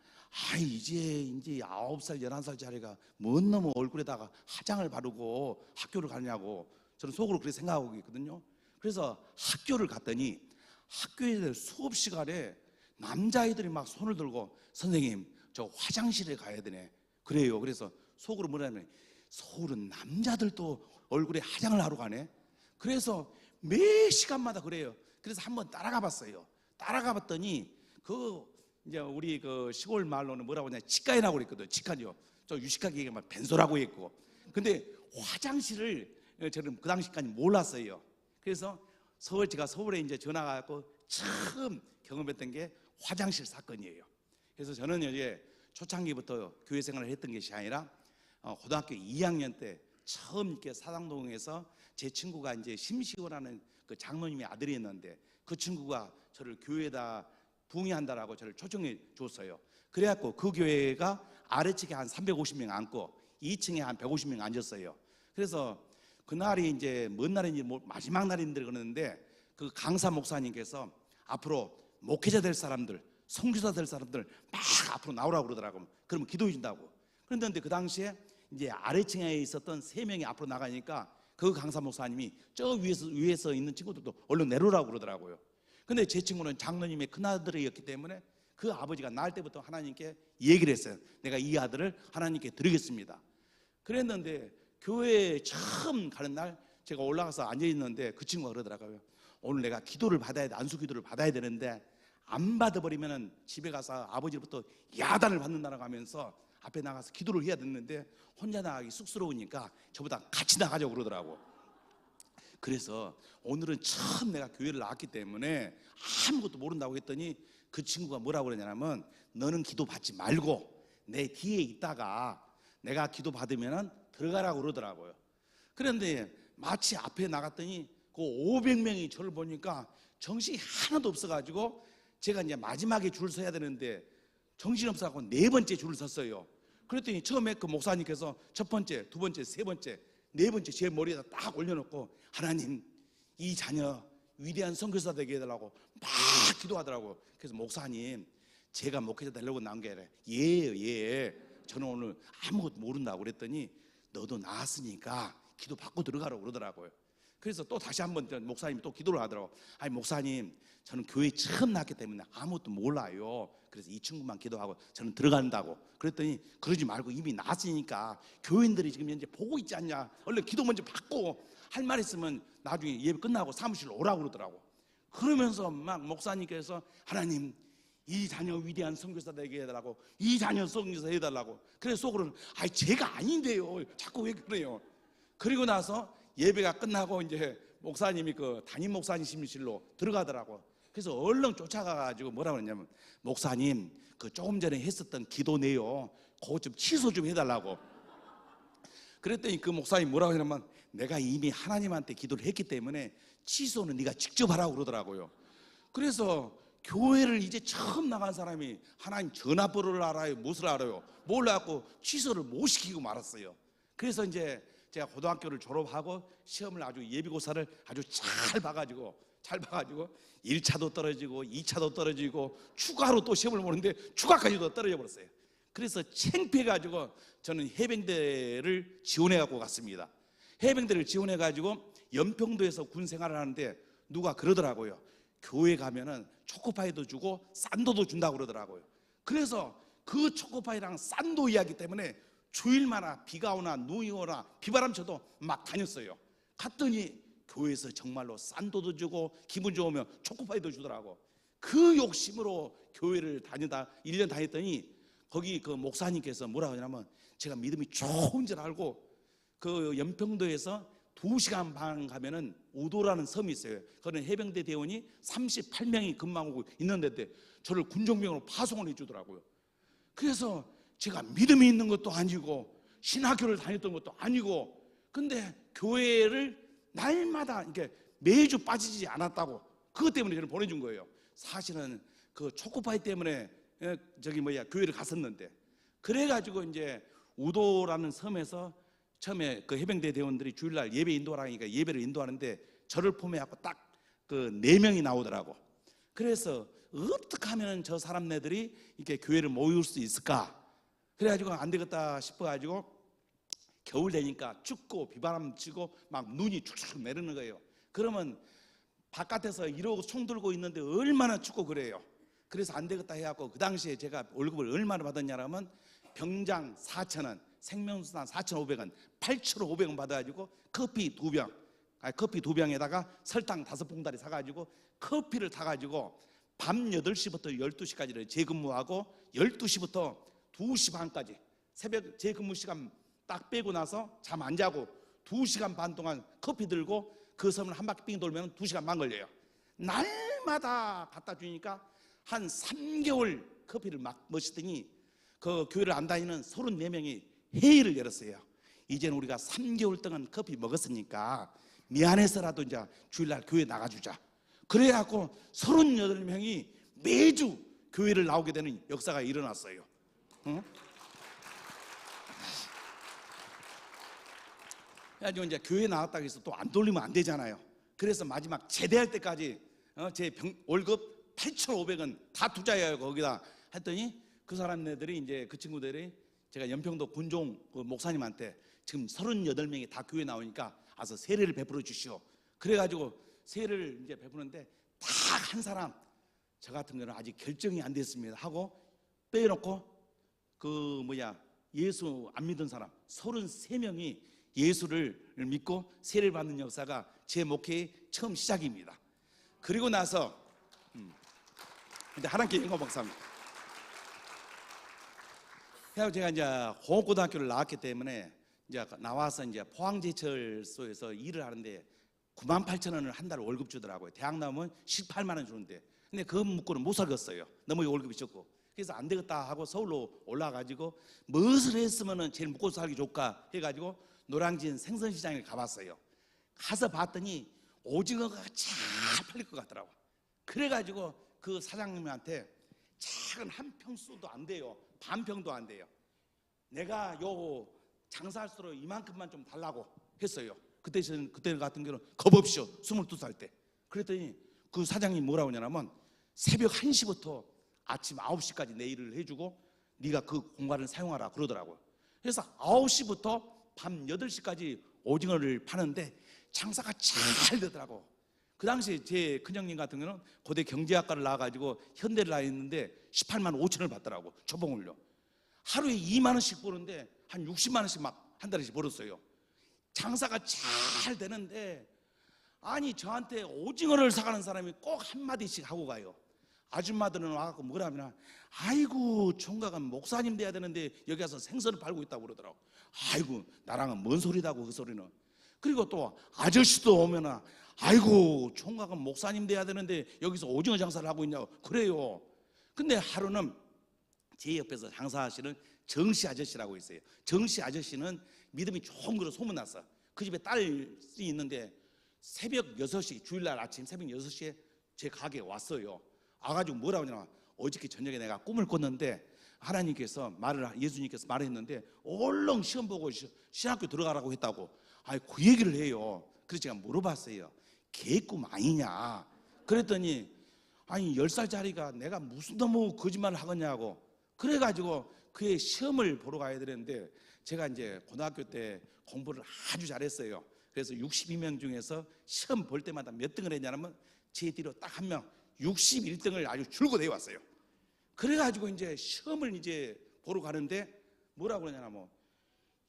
이제 9살, 11살짜리가 뭔 놈의 얼굴에다가 화장을 바르고 학교를 가냐고 저는 속으로 그렇게 생각하고 있거든요. 그래서 학교를 갔더니 학교에 수업 시간에 남자아이들이 막 손을 들고 선생님 저 화장실에 가야 되네 그래요. 그래서 속으로 뭐냐면 서울은 남자들도 얼굴에 화장을 하러 가네. 그래서 매 시간마다 그래요. 그래서 한번 따라가 봤어요. 따라가 봤더니 그 이제 우리 그 시골 말로는 뭐라고 하냐, 치과이라고 그랬거든. 치과죠. 저 유식하게 얘기하면 벤소라고 했고. 근데 화장실을 저는 그 당시까지 몰랐어요. 그래서 제가 서울에 이제 전화가 갖고 처음 경험했던 게 화장실 사건이에요. 그래서 저는 이제 초창기부터 교회 생활을 했던 것이 아니라 고등학교 2학년 때 처음 이렇게 사당동에서 제 친구가 이제 심시호라는 그 장로님의 아들이었는데 그 친구가 저를 교회에다 부흥회한다라고 저를 초청해 줬어요. 그래갖고 그 교회가 아래층에 한 350명 앉고 2층에 한 150명 앉았어요. 그래서 그날이 이제 뭔 날인지 마지막 날인데 그러는데 그 강사 목사님께서 앞으로 목회자 될 사람들, 선교사 될 사람들 막 앞으로 나오라고 그러더라고요. 그러면 기도해 준다고. 그런데 그 당시에 이제 아래층에 있었던 3명이 앞으로 나가니까 그 강사 목사님이 저 위에서 있는 친구들도 얼른 내려오라고 그러더라고요. 근데 제 친구는 장로님의 큰아들이었기 때문에 그 아버지가 낳을 때부터 하나님께 얘기를 했어요. 내가 이 아들을 하나님께 드리겠습니다. 그랬는데 교회에 처음 가는 날 제가 올라가서 앉아있는데 그 친구가 그러더라고요. 오늘 내가 기도를 받아야 돼, 안수 기도를 받아야 되는데 안 받아버리면 집에 가서 아버지로부터 야단을 받는다라고 하면서 앞에 나가서 기도를 해야 됐는데 혼자 나가기 쑥스러우니까 저보다 같이 나가자고 그러더라고. 그래서 오늘은 처음 내가 교회를 나왔기 때문에 아무것도 모른다고 했더니 그 친구가 뭐라고 그러냐면 너는 기도 받지 말고 내 뒤에 있다가 내가 기도 받으면 들어가라고 그러더라고요. 그런데 마치 앞에 나갔더니 그 500명이 저를 보니까 정신이 하나도 없어가지고 제가 이제 마지막에 줄 서야 되는데 정신없어갖고 4번째 줄을 섰어요. 그랬더니 처음에 그 목사님께서 첫 번째, 두 번째, 세 번째, 네 번째 제 머리에다 딱 올려놓고 하나님 이 자녀 위대한 선교사 되게 해달라고 막 기도하더라고요. 그래서 목사님 제가 목회자 되려고 나온 게 아니라 예 저는 오늘 아무것도 모른다고 그랬더니 너도 나았으니까 기도 받고 들어가라고 그러더라고요. 그래서 또 다시 한번 목사님이 또 기도를 하더라고요. 아니 목사님 저는 교회 처음 나왔기 때문에 아무것도 몰라요. 그래서 이 친구만 기도하고 저는 들어간다고. 그랬더니 그러지 말고 이미 나왔으니까 교인들이 지금 현재 보고 있지 않냐, 얼른 기도 먼저 받고 할 말 있으면 나중에 예배 끝나고 사무실로 오라고 그러더라고. 그러면서 막 목사님께서 하나님 이 자녀 위대한 선교사 되게 해달라고, 이 자녀 선교사 해달라고. 그래서 속으로는 아이 제가 아닌데요 자꾸 왜 그래요. 그리고 나서 예배가 끝나고 이제 목사님이 그 담임 목사님 심실로 들어가더라고. 그래서 얼른 쫓아가가지고 뭐라고 그러냐면 목사님 그 조금 전에 했었던 기도 내용 그거 좀 취소 좀 해달라고. 그랬더니 그 목사님 뭐라고 하냐면 내가 이미 하나님한테 기도를 했기 때문에 취소는 네가 직접 하라고 그러더라고요. 그래서 교회를 이제 처음 나간 사람이 하나님 전화번호를 알아요, 무엇을 알아요, 몰라갖고 취소를 못 시키고 말았어요. 그래서 이제 제가 고등학교를 졸업하고 시험을 아주 예비고사를 아주 잘 봐가지고 1차도 떨어지고 2차도 떨어지고 추가로 또 시험을 보는데 추가까지도 떨어져 버렸어요. 그래서 창피해가지고 저는 해병대를 지원해갖고 갔습니다. 해병대를 지원해가지고 연평도에서 군 생활을 하는데 누가 그러더라고요. 교회 가면은 초코파이도 주고 싼도도 준다고 그러더라고요. 그래서 그 초코파이랑 싼도 이야기 때문에 주일마다 비가 오나 눈이 오나 비바람 쳐도 막 다녔어요. 갔더니 교회에서 정말로 싼도도 주고 기분 좋으면 초코파이도 주더라고. 그 욕심으로 교회를 1년 다녔더니 거기 그 목사님께서 뭐라고 하냐면 제가 믿음이 좋은 줄 알고 그 연평도에서 2시간 반 가면은 우도라는 섬이 있어요. 거기는 해병대 대원이 38명이 근무하고 있는데 저를 군종병으로 파송을 해주더라고요. 그래서 제가 믿음이 있는 것도 아니고 신학교를 다녔던 것도 아니고 근데 교회를 날마다 이렇게 매주 빠지지 않았다고 그것 때문에 저를 보내준 거예요. 사실은 그 초코파이 때문에 교회를 갔었는데 그래가지고 이제 우도라는 섬에서 처음에 그 해병대 대원들이 주일날 예배 인도하라니까 예배를 인도하는데 저를 포함해갖고 딱 그 4명이 나오더라고. 그래서 어떻게 하면 저 사람네들이 이렇게 교회를 모일 수 있을까? 그래가지고 안 되겠다 싶어가지고 겨울 되니까 춥고 비바람 치고 막 눈이 축축 내리는 거예요. 그러면 바깥에서 이러고 총 들고 있는데 얼마나 춥고 그래요. 그래서 안 되겠다 해갖고 그 당시에 제가 월급을 얼마나 받았냐면 병장 4,000원, 생명수단 4,500원, 8,500원 받아가지고 커피 2병, 커피 2병에다가 설탕 5봉다리 사가지고 커피를 타가지고 밤 8시부터 12시까지를 재근무하고 12시부터 2시 반까지 새벽 재근무 시간 딱 빼고 나서 잠 안 자고 2시간 반 동안 커피 들고 그 섬을 한 바퀴 빙 돌면 2시간 반 걸려요. 날마다 갖다 주니까 한 3개월 커피를 막 마시더니 그 교회를 안 다니는 34명이 회의를 열었어요. 이제는 우리가 3개월 동안 커피 먹었으니까 미안해서라도 이제 주일날 교회 나가주자. 그래갖고 38명이 매주 교회를 나오게 되는 역사가 일어났어요. 응? 그래가지고 이제 교회 나왔다고 해서 또 안 돌리면 안 되잖아요. 그래서 마지막 제대할 때까지 제 월급 8,500원 다 투자해요. 거기다 했더니 그 사람들이 이제 그 친구들이 제가 연평도 군종 그 목사님한테 지금 38명이 다 교회 나오니까 와서 세례를 베풀어 주시오. 그래가지고 세례를 이제 베푸는데 딱 한 사람 저 같은 경우는 아직 결정이 안 됐습니다 하고 빼놓고 그 예수 안 믿은 사람 33명이 예수를 믿고 세례를 받는 역사가 제 목회의 처음 시작입니다. 그리고 나서 이제 하나님께 영광 박사입니다. 그래서 제가 이제 홍업고등학교를 나왔기 때문에 이제 나와서 이제 포항제철소에서 일을 하는데 98,000원을 한 달 월급 주더라고요. 대학 나오면 18만 원 주는데, 근데 그 묵고는 못 살겠어요. 너무 월급이 적고. 그래서 안 되겠다 하고 서울로 올라가지고 무엇을 했으면은 제일 먹고 살기 좋을까 해가지고 노량진 생선시장에 가봤어요. 가서 봤더니 오징어가 잘 팔릴 것 같더라고. 그래가지고 그 사장님한테 작은 한 평수도 안 돼요. 반 평도 안 돼요. 내가 요 장사할수록 이만큼만 좀 달라고 했어요. 그때 같은 경우는 겁 없이요. 22살 때. 그랬더니 그 사장님 뭐라고 하냐면 새벽 1시부터 아침 9시까지 내 일을 해주고 네가 그 공간을 사용하라 그러더라고요. 그래서 9시부터 밤 8시까지 오징어를 파는데 장사가 잘 되더라고. 그 당시에 제 큰형님 같은 경우는 고대 경제학과를 나와가지고 현대를 나왔는데 18만 5천을 받더라고. 초봉을요. 하루에 2만 원씩 버는데 한 60만 원씩 막 한 달씩 벌었어요. 장사가 잘 되는데 아니 저한테 오징어를 사가는 사람이 꼭 한마디씩 하고 가요. 아줌마들은 와갖고 뭐라면 아이고 총각은 목사님 돼야 되는데 여기 와서 생선을 팔고 있다고 그러더라고. 아이고 나랑은 뭔 소리다고 그 소리는. 그리고 또 아저씨도 오면은 아이고 총각은 목사님 돼야 되는데 여기서 오징어 장사를 하고 있냐고 그래요. 근데 하루는 제 옆에서 장사하시는 정씨 아저씨라고 있어요. 정씨 아저씨는 믿음이 좋은 거로 소문났어. 그 집에 딸이 있는데 새벽 6시 주일날 아침 새벽 6시에 제 가게에 왔어요. 와가지고 뭐라고 하냐면 어저께 저녁에 내가 꿈을 꿨는데 하나님께서 예수님께서 말했는데 얼른 시험 보고 신학교 들어가라고 했다고. 아니 그 얘기를 해요. 그래서 제가 물어봤어요. 개꿈 아니냐. 그랬더니 아니 10살짜리가 내가 무슨 너무 거짓말을 하겠냐고. 그래가지고 그의 시험을 보러 가야 되는데 제가 이제 고등학교 때 공부를 아주 잘했어요. 그래서 62명 중에서 시험 볼 때마다 몇 등을 했냐면 제 뒤로 딱 한 명 61등을 아주 줄곧 해왔어요. 그래가지고 이제 시험을 이제 보러 가는데 뭐라고 그러냐면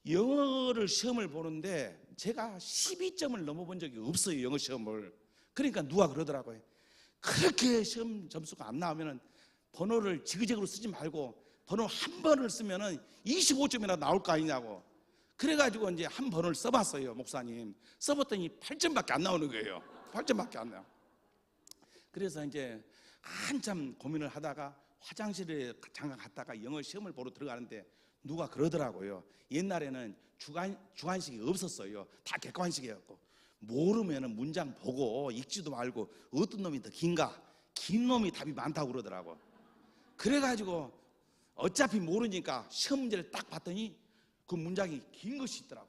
영어를 시험을 보는데 제가 12점을 넘어본 적이 없어요. 영어 시험을. 그러니까 누가 그러더라고요. 그렇게 시험 점수가 안 나오면은 번호를 지그재그로 쓰지 말고 번호 한 번을 쓰면은 25점이나 나올 거 아니냐고. 그래가지고 이제 한 번을 써봤어요. 목사님 써봤더니 8점밖에 안 나오는 거예요. 8점밖에 안 나요. 그래서 이제 한참 고민을 하다가 화장실에 잠깐 갔다가 영어 시험을 보러 들어가는데 누가 그러더라고요. 옛날에는 주관식이 없었어요. 다 객관식이었고 모르면은 문장 보고 읽지도 말고 어떤 놈이 더 긴가 긴 놈이 답이 많다고 그러더라고. 그래가지고 어차피 모르니까 시험 문제를 딱 봤더니 그 문장이 긴 것이 있더라고.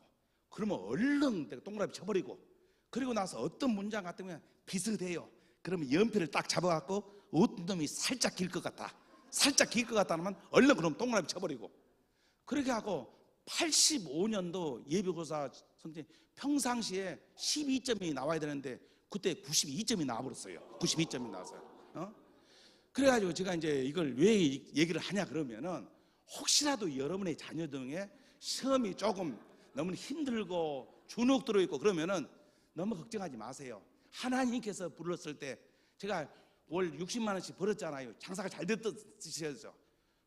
그러면 얼른 내가 동그라미 쳐버리고 그리고 나서 어떤 문장 같으면 비슷해요. 그러면 연필을 딱 잡아갖고 어떤 놈이 살짝 길 것 같다. 살짝 길 것 같다 하면 얼른 그럼 동그라미 쳐버리고 그렇게 하고 85년도 예비고사 선생님 평상시에 12점이 나와야 되는데 그때 92점이 나와버렸어요. 92점이 나왔어요. 그래가지고 제가 이제 이걸 왜 얘기를 하냐 그러면은 혹시라도 여러분의 자녀 등에 시험이 조금 너무 힘들고 주눅 들어있고 그러면은 너무 걱정하지 마세요. 하나님께서 불렀을 때 제가 월 60만 원씩 벌었잖아요. 장사가 잘 됐듯이죠.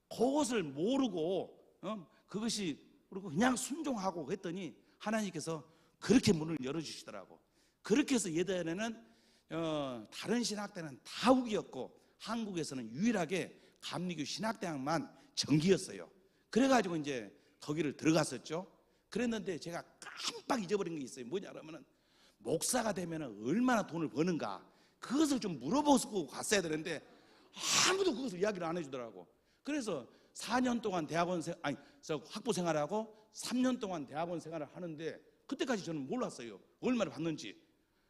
그것을 모르고 그것이 그리고 그냥 순종하고 했더니 하나님께서 그렇게 문을 열어주시더라고. 그렇게 해서 예전에는 다른 신학대는 다 우기였고 한국에서는 유일하게 감리교 신학대학만 정기였어요. 그래가지고 이제 거기를 들어갔었죠. 그랬는데 제가 깜빡 잊어버린 게 있어요. 뭐냐 그러면은 목사가 되면 얼마나 돈을 버는가 그것을 좀 물어보고 갔어야 되는데 아무도 그것을 이야기를 안 해주더라고. 그래서 4년 동안 학부 생활하고 3년 동안 대학원 생활을 하는데 그때까지 저는 몰랐어요. 얼마나 받는지.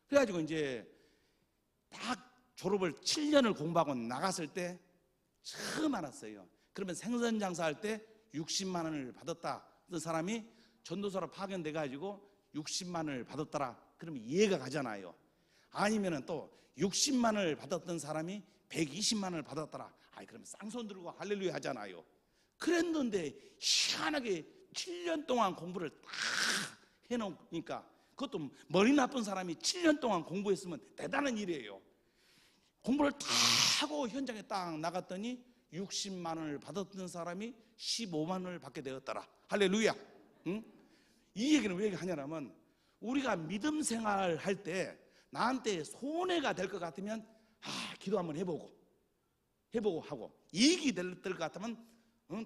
그래가지고 이제 딱 졸업을 7년을 공부하고 나갔을 때 처음 알았어요. 그러면 생선 장사할 때 60만 원을 받았다 어떤 사람이 전도사로 파견돼 가지고 60만 원을 받았더라. 그러면 이해가 가잖아요. 아니면은 또 60만 원을 받았던 사람이 120만 원을 받았더라. 그러면 쌍손 들고 할렐루야 하잖아요. 그랬는데 희한하게 7년 동안 공부를 다 해놓으니까 그것도 머리 나쁜 사람이 7년 동안 공부했으면 대단한 일이에요. 공부를 다 하고 현장에 딱 나갔더니 60만 원을 받았던 사람이 15만 원을 받게 되었더라. 할렐루야. 응? 이 얘기는 왜 하냐면 우리가 믿음 생활할 때 나한테 손해가 될 것 같으면 기도 한번 해보고 하고 이익이 될 것 같으면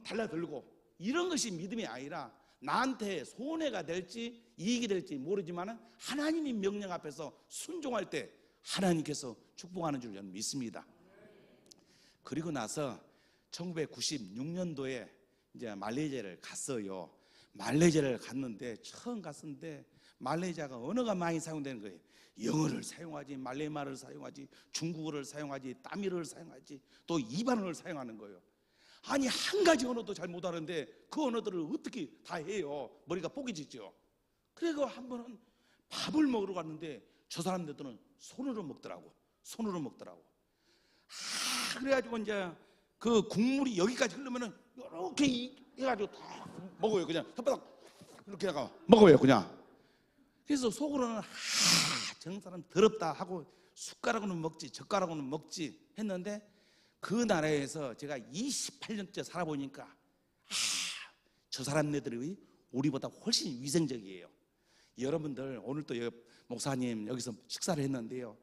달라들고 이런 것이 믿음이 아니라 나한테 손해가 될지 이익이 될지 모르지만 하나님의 명령 앞에서 순종할 때 하나님께서 축복하는 줄 저는 믿습니다. 그리고 나서 1996년도에 이제 말레이시아를 갔어요. 말레이시아를 갔는데 처음 갔는데 말레이시아가 언어가 많이 사용되는 거예요. 영어를 사용하지, 말레이말을 사용하지, 중국어를 사용하지, 따미르를 사용하지, 또 이반어를 사용하는 거예요. 아니 한 가지 언어도 잘 못하는데 그 언어들을 어떻게 다 해요? 머리가 뽀개지죠. 그래서 한 번은 밥을 먹으러 갔는데 저 사람들은 손으로 먹더라고. 그래가지고 이제 그 국물이 여기까지 흐르면은 이렇게 해가지고 다 먹어요. 그냥 혓바닥 이렇게 해가 먹어요. 그냥. 그래서 속으로는 저 사람 더럽다 하고 숟가락으로는 먹지 젓가락으로는 먹지 했는데 그 나라에서 제가 28년째 살아보니까 저 사람네들이 우리보다 훨씬 위생적이에요. 여러분들 오늘 또 목사님 여기서 식사를 했는데요.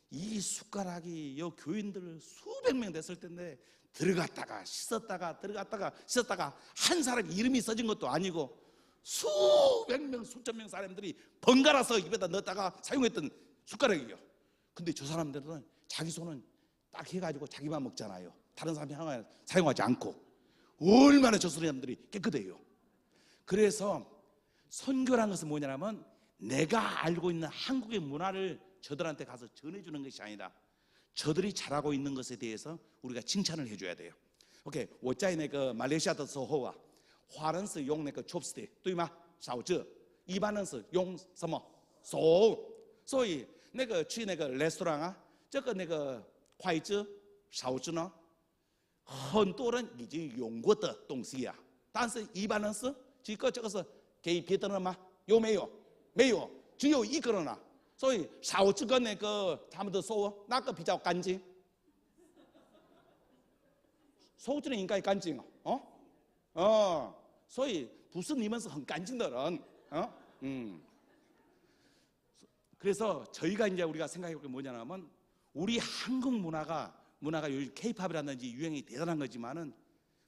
이 숟가락이 요 교인들 수백 명 됐을 텐데 들어갔다가 씻었다가 한 사람 이름이 써진 것도 아니고 수백 명 수천 명 사람들이 번갈아서 입에다 넣었다가 사용했던 숟가락이에요. 근데 저 사람들은 자기 손은 딱 해가지고 자기만 먹잖아요. 다른 사람이 사용하지 않고. 얼마나 저 사람들이 깨끗해요. 그래서 선교라는 것은 뭐냐면 내가 알고 있는 한국의 문화를 저들한테 가서 전해주는 것이 아니라 저들이 잘하고 있는 것에 대해서 우리가 칭찬을 해줘야 돼요. OK， 我在那个马来西亚的时候啊，华人是用那个 chopstick， 对吗？勺子，一般人是用什么？手。所以那个去那个 restaurant 啊，这个那个筷子、勺子呢，很多人已经用过的东西啊，但是一般人是这个是给别的人吗？有没有？没有，只有一个人啊。所以勺子跟那个他们的手哪个比较干净？手指应该干净啊，所以不是你们是很干净的人，그래서 저희가 이제 우리가 생각해볼 게 뭐냐면 우리 한국 문화가 요즘 K-팝이라든지 유행이 대단한 거지만은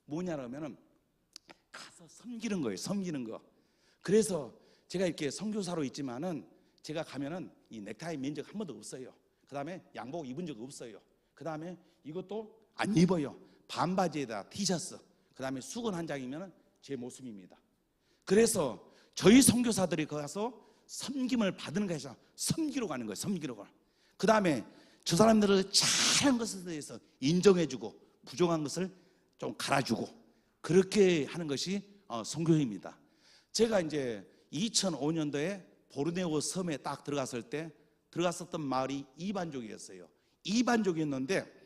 뭐냐면은 가서 섬기는 거예요. 섬기는 거. 그래서 제가 이렇게 선교사로 있지만은 제가 가면은 이 넥타이 맨 적 한 번도 없어요. 그 다음에 양복 입은 적 없어요. 그 다음에 이것도 안 입어요. 반바지에다 티셔츠. 그 다음에 수건 한 장이면은 제 모습입니다. 그래서 저희 선교사들이 가서 섬김을 받는 것이 섬기러 가는 거예요. 섬기러 가. 그 다음에 저 사람들을 잘한 것에 대해서 인정해주고 부족한 것을 좀 갈아주고 그렇게 하는 것이 선교입니다. 제가 이제 2005년도에 보르네오 섬에 딱 들어갔을 때 들어갔었던 마을이 이반족이었어요. 이반족이었는데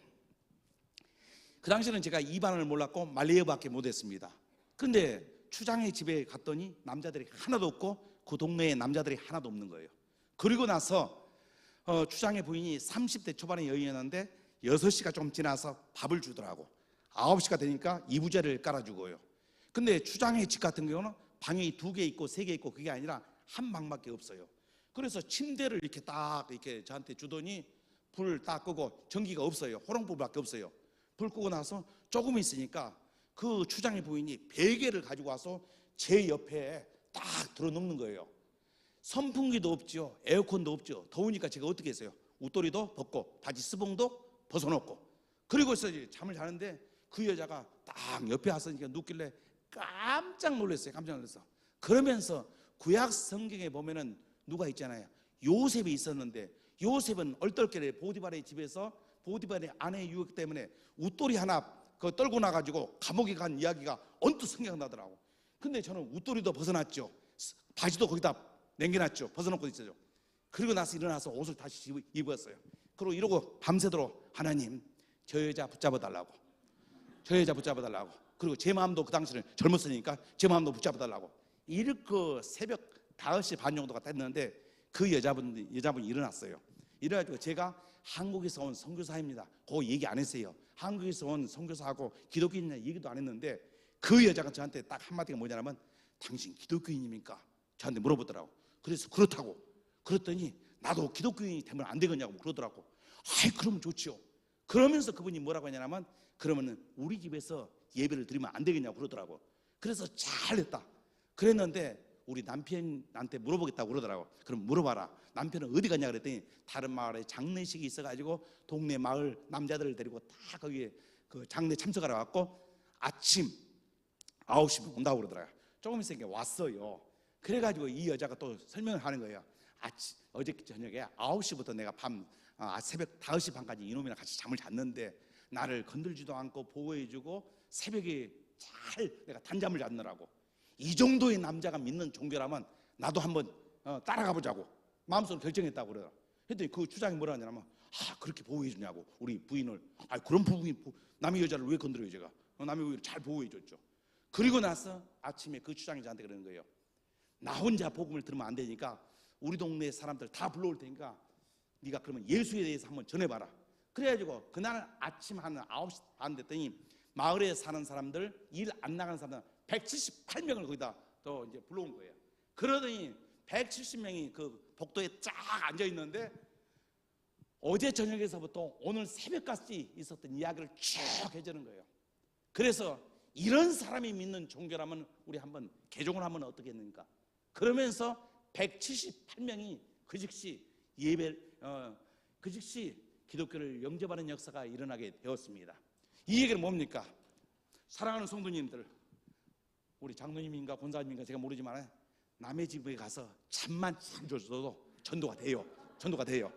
그 당시에는 제가 이반을 몰랐고 말레이어밖에 못했습니다. 근데 추장의 집에 갔더니 남자들이 하나도 없고 그 동네에 남자들이 하나도 없는 거예요. 그리고 나서 추장의 부인이 30대 초반의 여인이었는데 6시가 좀 지나서 밥을 주더라고. 9시가 되니까 이부제를 깔아주고요. 근데 추장의 집 같은 경우는 방이 2개 있고 3개 있고 그게 아니라 한 방밖에 없어요. 그래서 침대를 이렇게 딱 이렇게 저한테 주더니 불 딱 끄고, 전기가 없어요. 호롱불밖에 없어요. 불 끄고 나서 조금 있으니까 그 추장의 부인이 베개를 가지고 와서 제 옆에 딱 들어눕는 거예요. 선풍기도 없죠. 에어컨도 없죠. 더우니까 제가 어떻게 했어요? 웃도리도 벗고 바지 스봉도 벗어놓고, 그리고서 이제 잠을 자는데 그 여자가 딱 옆에 와서니까 눕길래 깜짝 놀랐어요. 깜짝 놀랐어. 그러면서 구약 성경에 보면은 누가 있잖아요. 요셉이 있었는데, 요셉은 얼떨결에 보디발의 집에서 보디발의 아내의 유혹 때문에 웃돌이 하나 그 떨고 나가지고 감옥에 간 이야기가 언뜻 생각나더라고. 근데 저는 웃돌이도 벗어났죠. 바지도 거기다 남겨놨죠. 벗어놓고 있어요. 그리고 나서 일어나서 옷을 다시 입었어요. 그리고 이러고 밤새도록 하나님, 저 여자 붙잡아 달라고, 저 여자 붙잡아 달라고, 그리고 제 마음도 그 당시는 젊었으니까 제 마음도 붙잡아 달라고. 이렇게 새벽 5시 반 정도가 됐는데 그 여자분이 일어났어요. 이래가지고 제가 한국에서 온 선교사입니다. 그거 얘기 안 했어요. 한국에서 온 선교사하고 기독교인이냐 얘기도 안 했는데 그 여자가 저한테 딱 한마디가 뭐냐면, 당신 기독교인입니까? 저한테 물어보더라고. 그래서 그렇다고. 그랬더니 나도 기독교인이 되면 안 되겠냐고 그러더라고. 아이, 그러면 좋지요. 그러면서 그분이 뭐라고 하냐면, 그러면은 우리 집에서 예배를 드리면 안 되겠냐고 그러더라고. 그래서 잘했다. 그랬는데 우리 남편한테 물어보겠다고 그러더라고. 그럼 물어봐라. 남편은 어디 갔냐 그랬더니 다른 마을에 장례식이 있어가지고 동네 마을 남자들을 데리고 다 거기에 그 장례 참석하러 왔고 아침 9시면 온다고 그러더라고요. 조금 있으니까 왔어요. 그래가지고 이 여자가 또 설명을 하는 거예요. 어제 저녁에 9시부터 내가 새벽 5시 반까지 이놈이랑 같이 잠을 잤는데 나를 건들지도 않고 보호해주고 새벽에 잘 내가 단잠을 잤느라고. 이 정도의 남자가 믿는 종교라면 나도 한번 따라가 보자고 마음속으로 결정했다고 그러더라. 했더니 그 주장이 뭐라 하냐면, 그렇게 보호해 주냐고 우리 부인을. 그런 부부인 남의 여자를 왜 건드려요 제가. 남의 부인을 잘 보호해 줬죠. 그리고 나서 아침에 그 주장이 저한테 그러는 거예요. 나 혼자 복음을 들으면 안 되니까 우리 동네 사람들 다 불러올 테니까 네가 그러면 예수에 대해서 한번 전해봐라. 그래가지고 그날 아침 한 9시 반 됐더니 마을에 사는 사람들, 일 안 나가는 사람들 178명을 거기다 또 이제 불러온 거예요. 그러더니 170명이 그 복도에 쫙 앉아 있는데 어제 저녁에서부터 오늘 새벽까지 있었던 이야기를 쭉 해주는 거예요. 그래서 이런 사람이 믿는 종교라면 우리 한번 개종을 하면 어떻겠습니까? 그러면서 178명이 그 즉시 그 즉시 기독교를 영접하는 역사가 일어나게 되었습니다. 이 얘기는 뭡니까? 사랑하는 성도님들, 우리 장로님인가 권사님인가 제가 모르지만 남의 집에 가서 잠만 참 줘도 전도가 돼요. 전도가 돼요.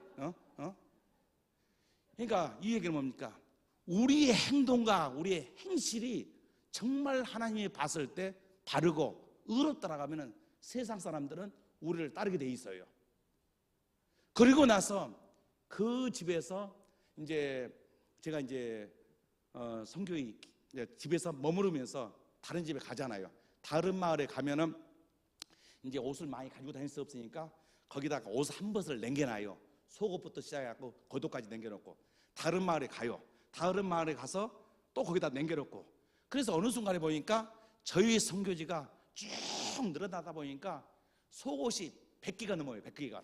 그러니까 이 얘기는 뭡니까? 우리의 행동과 우리의 행실이 정말 하나님이 봤을 때 바르고 의롭다라고 세상 사람들은 우리를 따르게 돼 있어요. 그리고 나서 그 집에서 이제 제가 이제 선교의 집에서 머무르면서 다른 집에 가잖아요. 다른 마을에 가면은 이제 옷을 많이 가지고 다닐 수 없으니까 거기다가 옷 한 벗을 남겨놔요. 속옷부터 시작해갖고 겉옷까지 남겨놓고 다른 마을에 가요. 다른 마을에 가서 또 거기다 남겨놓고. 그래서 어느 순간에 보니까 저희 선교지가 쭉 늘어나다 보니까 속옷이 100개가 넘어요. 100개가.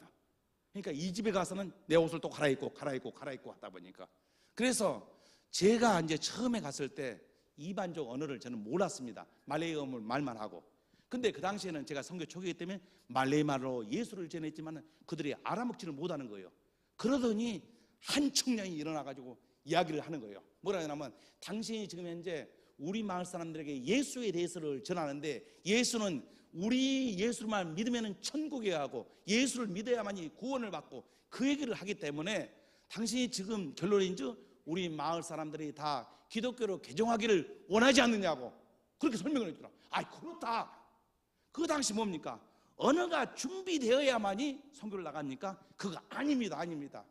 그러니까 이 집에 가서는 내 옷을 또 갈아입고 하다 보니까. 그래서 제가 이제 처음에 갔을 때 이반족 언어를 저는 몰랐습니다. 말레이어 말만 하고. 근데 그 당시에는 제가 선교 초기이기 때문에 말레이 말로 예수를 전했지만 그들이 알아먹지를 못하는 거예요. 그러더니 한 청년이 일어나가지고 이야기를 하는 거예요. 뭐라 하냐면, 당신이 지금 현재 우리 마을 사람들에게 예수에 대해서를 전하는데 예수는 우리 예수만 믿으면 천국에 가고 예수를 믿어야만이 구원을 받고 그 얘기를 하기 때문에 당신이 지금 결론인지 우리 마을 사람들이 다 기독교로 개종하기를 원하지 않느냐고 그렇게 설명을 해주더라. 그렇다. 그 당시 뭡니까? 언어가 준비되어야만이 선교를 나갑니까? 그거 아닙니다. 아닙니다.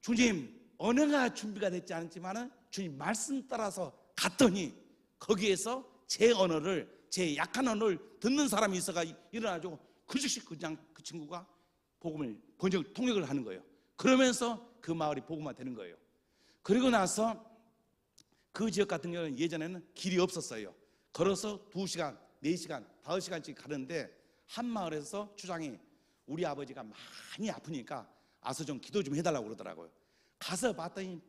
주님, 언어가 준비가 됐지 않지만 주님 말씀 따라서 갔더니 거기에서 제 언어를, 제 약한 언어를 듣는 사람이 있어가 일어나지고 그 즉시 그 친구가 복음을 통역을 하는 거예요. 그러면서 그 마을이 복음화 되는 거예요. 그리고 나서 그 지역 같은 경우는 예전에는 길이 없었어요. 걸어서 2시간, 4시간, 5시간씩 가는데 한 마을에서 추장이 우리 아버지가 많이 아프니까 와서 좀 기도 좀 해달라고 그러더라고요. 가서 봤더니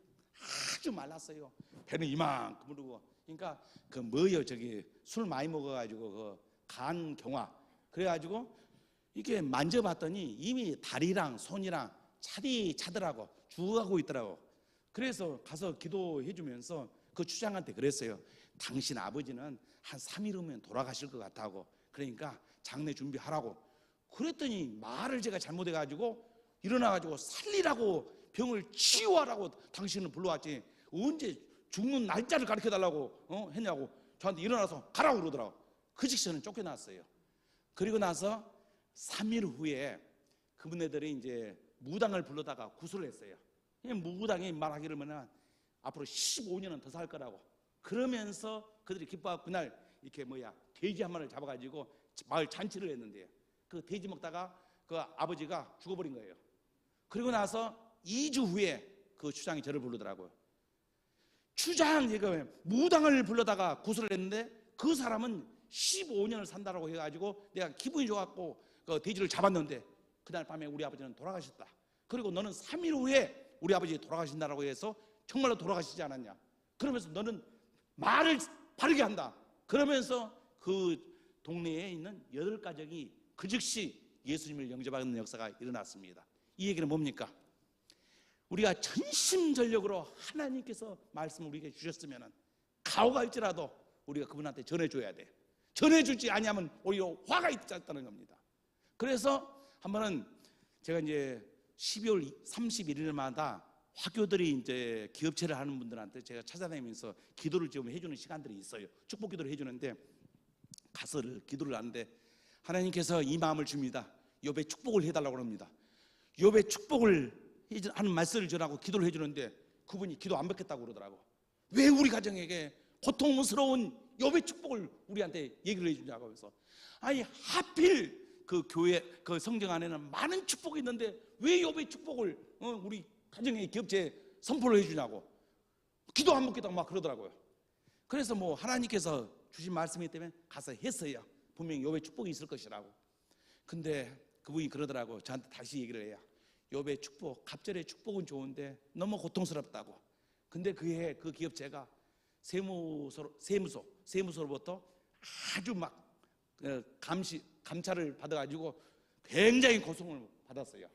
아주 말랐어요. 배는 이만큼 부르고. 그러니까 그 뭐예요, 저기 술 많이 먹어가지고 그 간 경화. 그래가지고 이렇게 만져봤더니 이미 다리랑 손이랑 차더라고, 죽어가고 있더라고. 그래서 가서 기도해주면서 그 추장한테 그랬어요. 당신 아버지는 한 3일 후면 돌아가실 것 같다고. 그러니까 장례 준비하라고. 그랬더니 말을 제가 잘못해가지고 일어나가지고 살리라고 병을 치유하라고 당신은 불러왔지 언제 죽는 날짜를 가르쳐달라고 했냐고 저한테 일어나서 가라고 그러더라고. 그 직전에 쫓겨났어요. 그리고 나서 3일 후에 그분네들이 이제 무당을 불러다가 구술을 했어요. 무당이 말하기를 뭐냐, 앞으로 15년은 더 살 거라고. 그러면서 그들이 기뻐하고 그날 이렇게 돼지 한 마리를 잡아가지고 마을 잔치를 했는데요. 그 돼지 먹다가 그 아버지가 죽어버린 거예요. 그리고 나서 2주 후에 그 추장이 저를 부르더라고요. 추장, 이거 무당을 불러다가 구술을 했는데 그 사람은 15년을 산다라고 해가지고 내가 기분이 좋았고 그 돼지를 잡았는데 그날 밤에 우리 아버지는 돌아가셨다. 그리고 너는 3일 후에 우리 아버지 돌아가신다라고 해서 정말로 돌아가시지 않았냐. 그러면서 너는 말을 바르게 한다. 그러면서 그 동네에 있는 8가정이 그 즉시 예수님을 영접하는 역사가 일어났습니다. 이 얘기는 뭡니까? 우리가 전심전력으로 하나님께서 말씀을 우리에게 주셨으면 가오갈지라도 우리가 그분한테 전해줘야 돼. 전해주지 아니하면 오히려 화가 있다는 겁니다. 그래서 한 번은 제가 이제 12월 31일마다 화교들이 이제 기업체를 하는 분들한테 제가 찾아다니면서 기도를 좀 해주는 시간들이 있어요. 축복 기도를 해주는데 가서 기도를 하는데 하나님께서 이 마음을 줍니다. 욥의 축복을 해달라고 합니다. 욥의 축복을 하는 말씀을 전하고 기도를 해주는데 그분이 기도 안 받겠다고 그러더라고. 왜 우리 가정에게 고통스러운 욥의 축복을 우리한테 얘기를 해주냐고. 해서 아니 하필 그 교회 그 성경 안에는 많은 축복이 있는데 왜 욥의 축복을 우리 가정의 기업체에 선포를 해주냐고. 기도 안 받겠다고 막 그러더라고요. 그래서 뭐 하나님께서 주신 말씀이기 때문에 가서 했어요. 분명히 욥의 축복이 있을 것이라고. 근데 그분이 그러더라고. 저한테 다시 얘기를 해요. 욥의 축복, 갑절의 축복은 좋은데 너무 고통스럽다고. 근데 그해 그 기업체가 세무서로부터 아주 막 감찰을 받아가지고 굉장히 고통을 받았어요.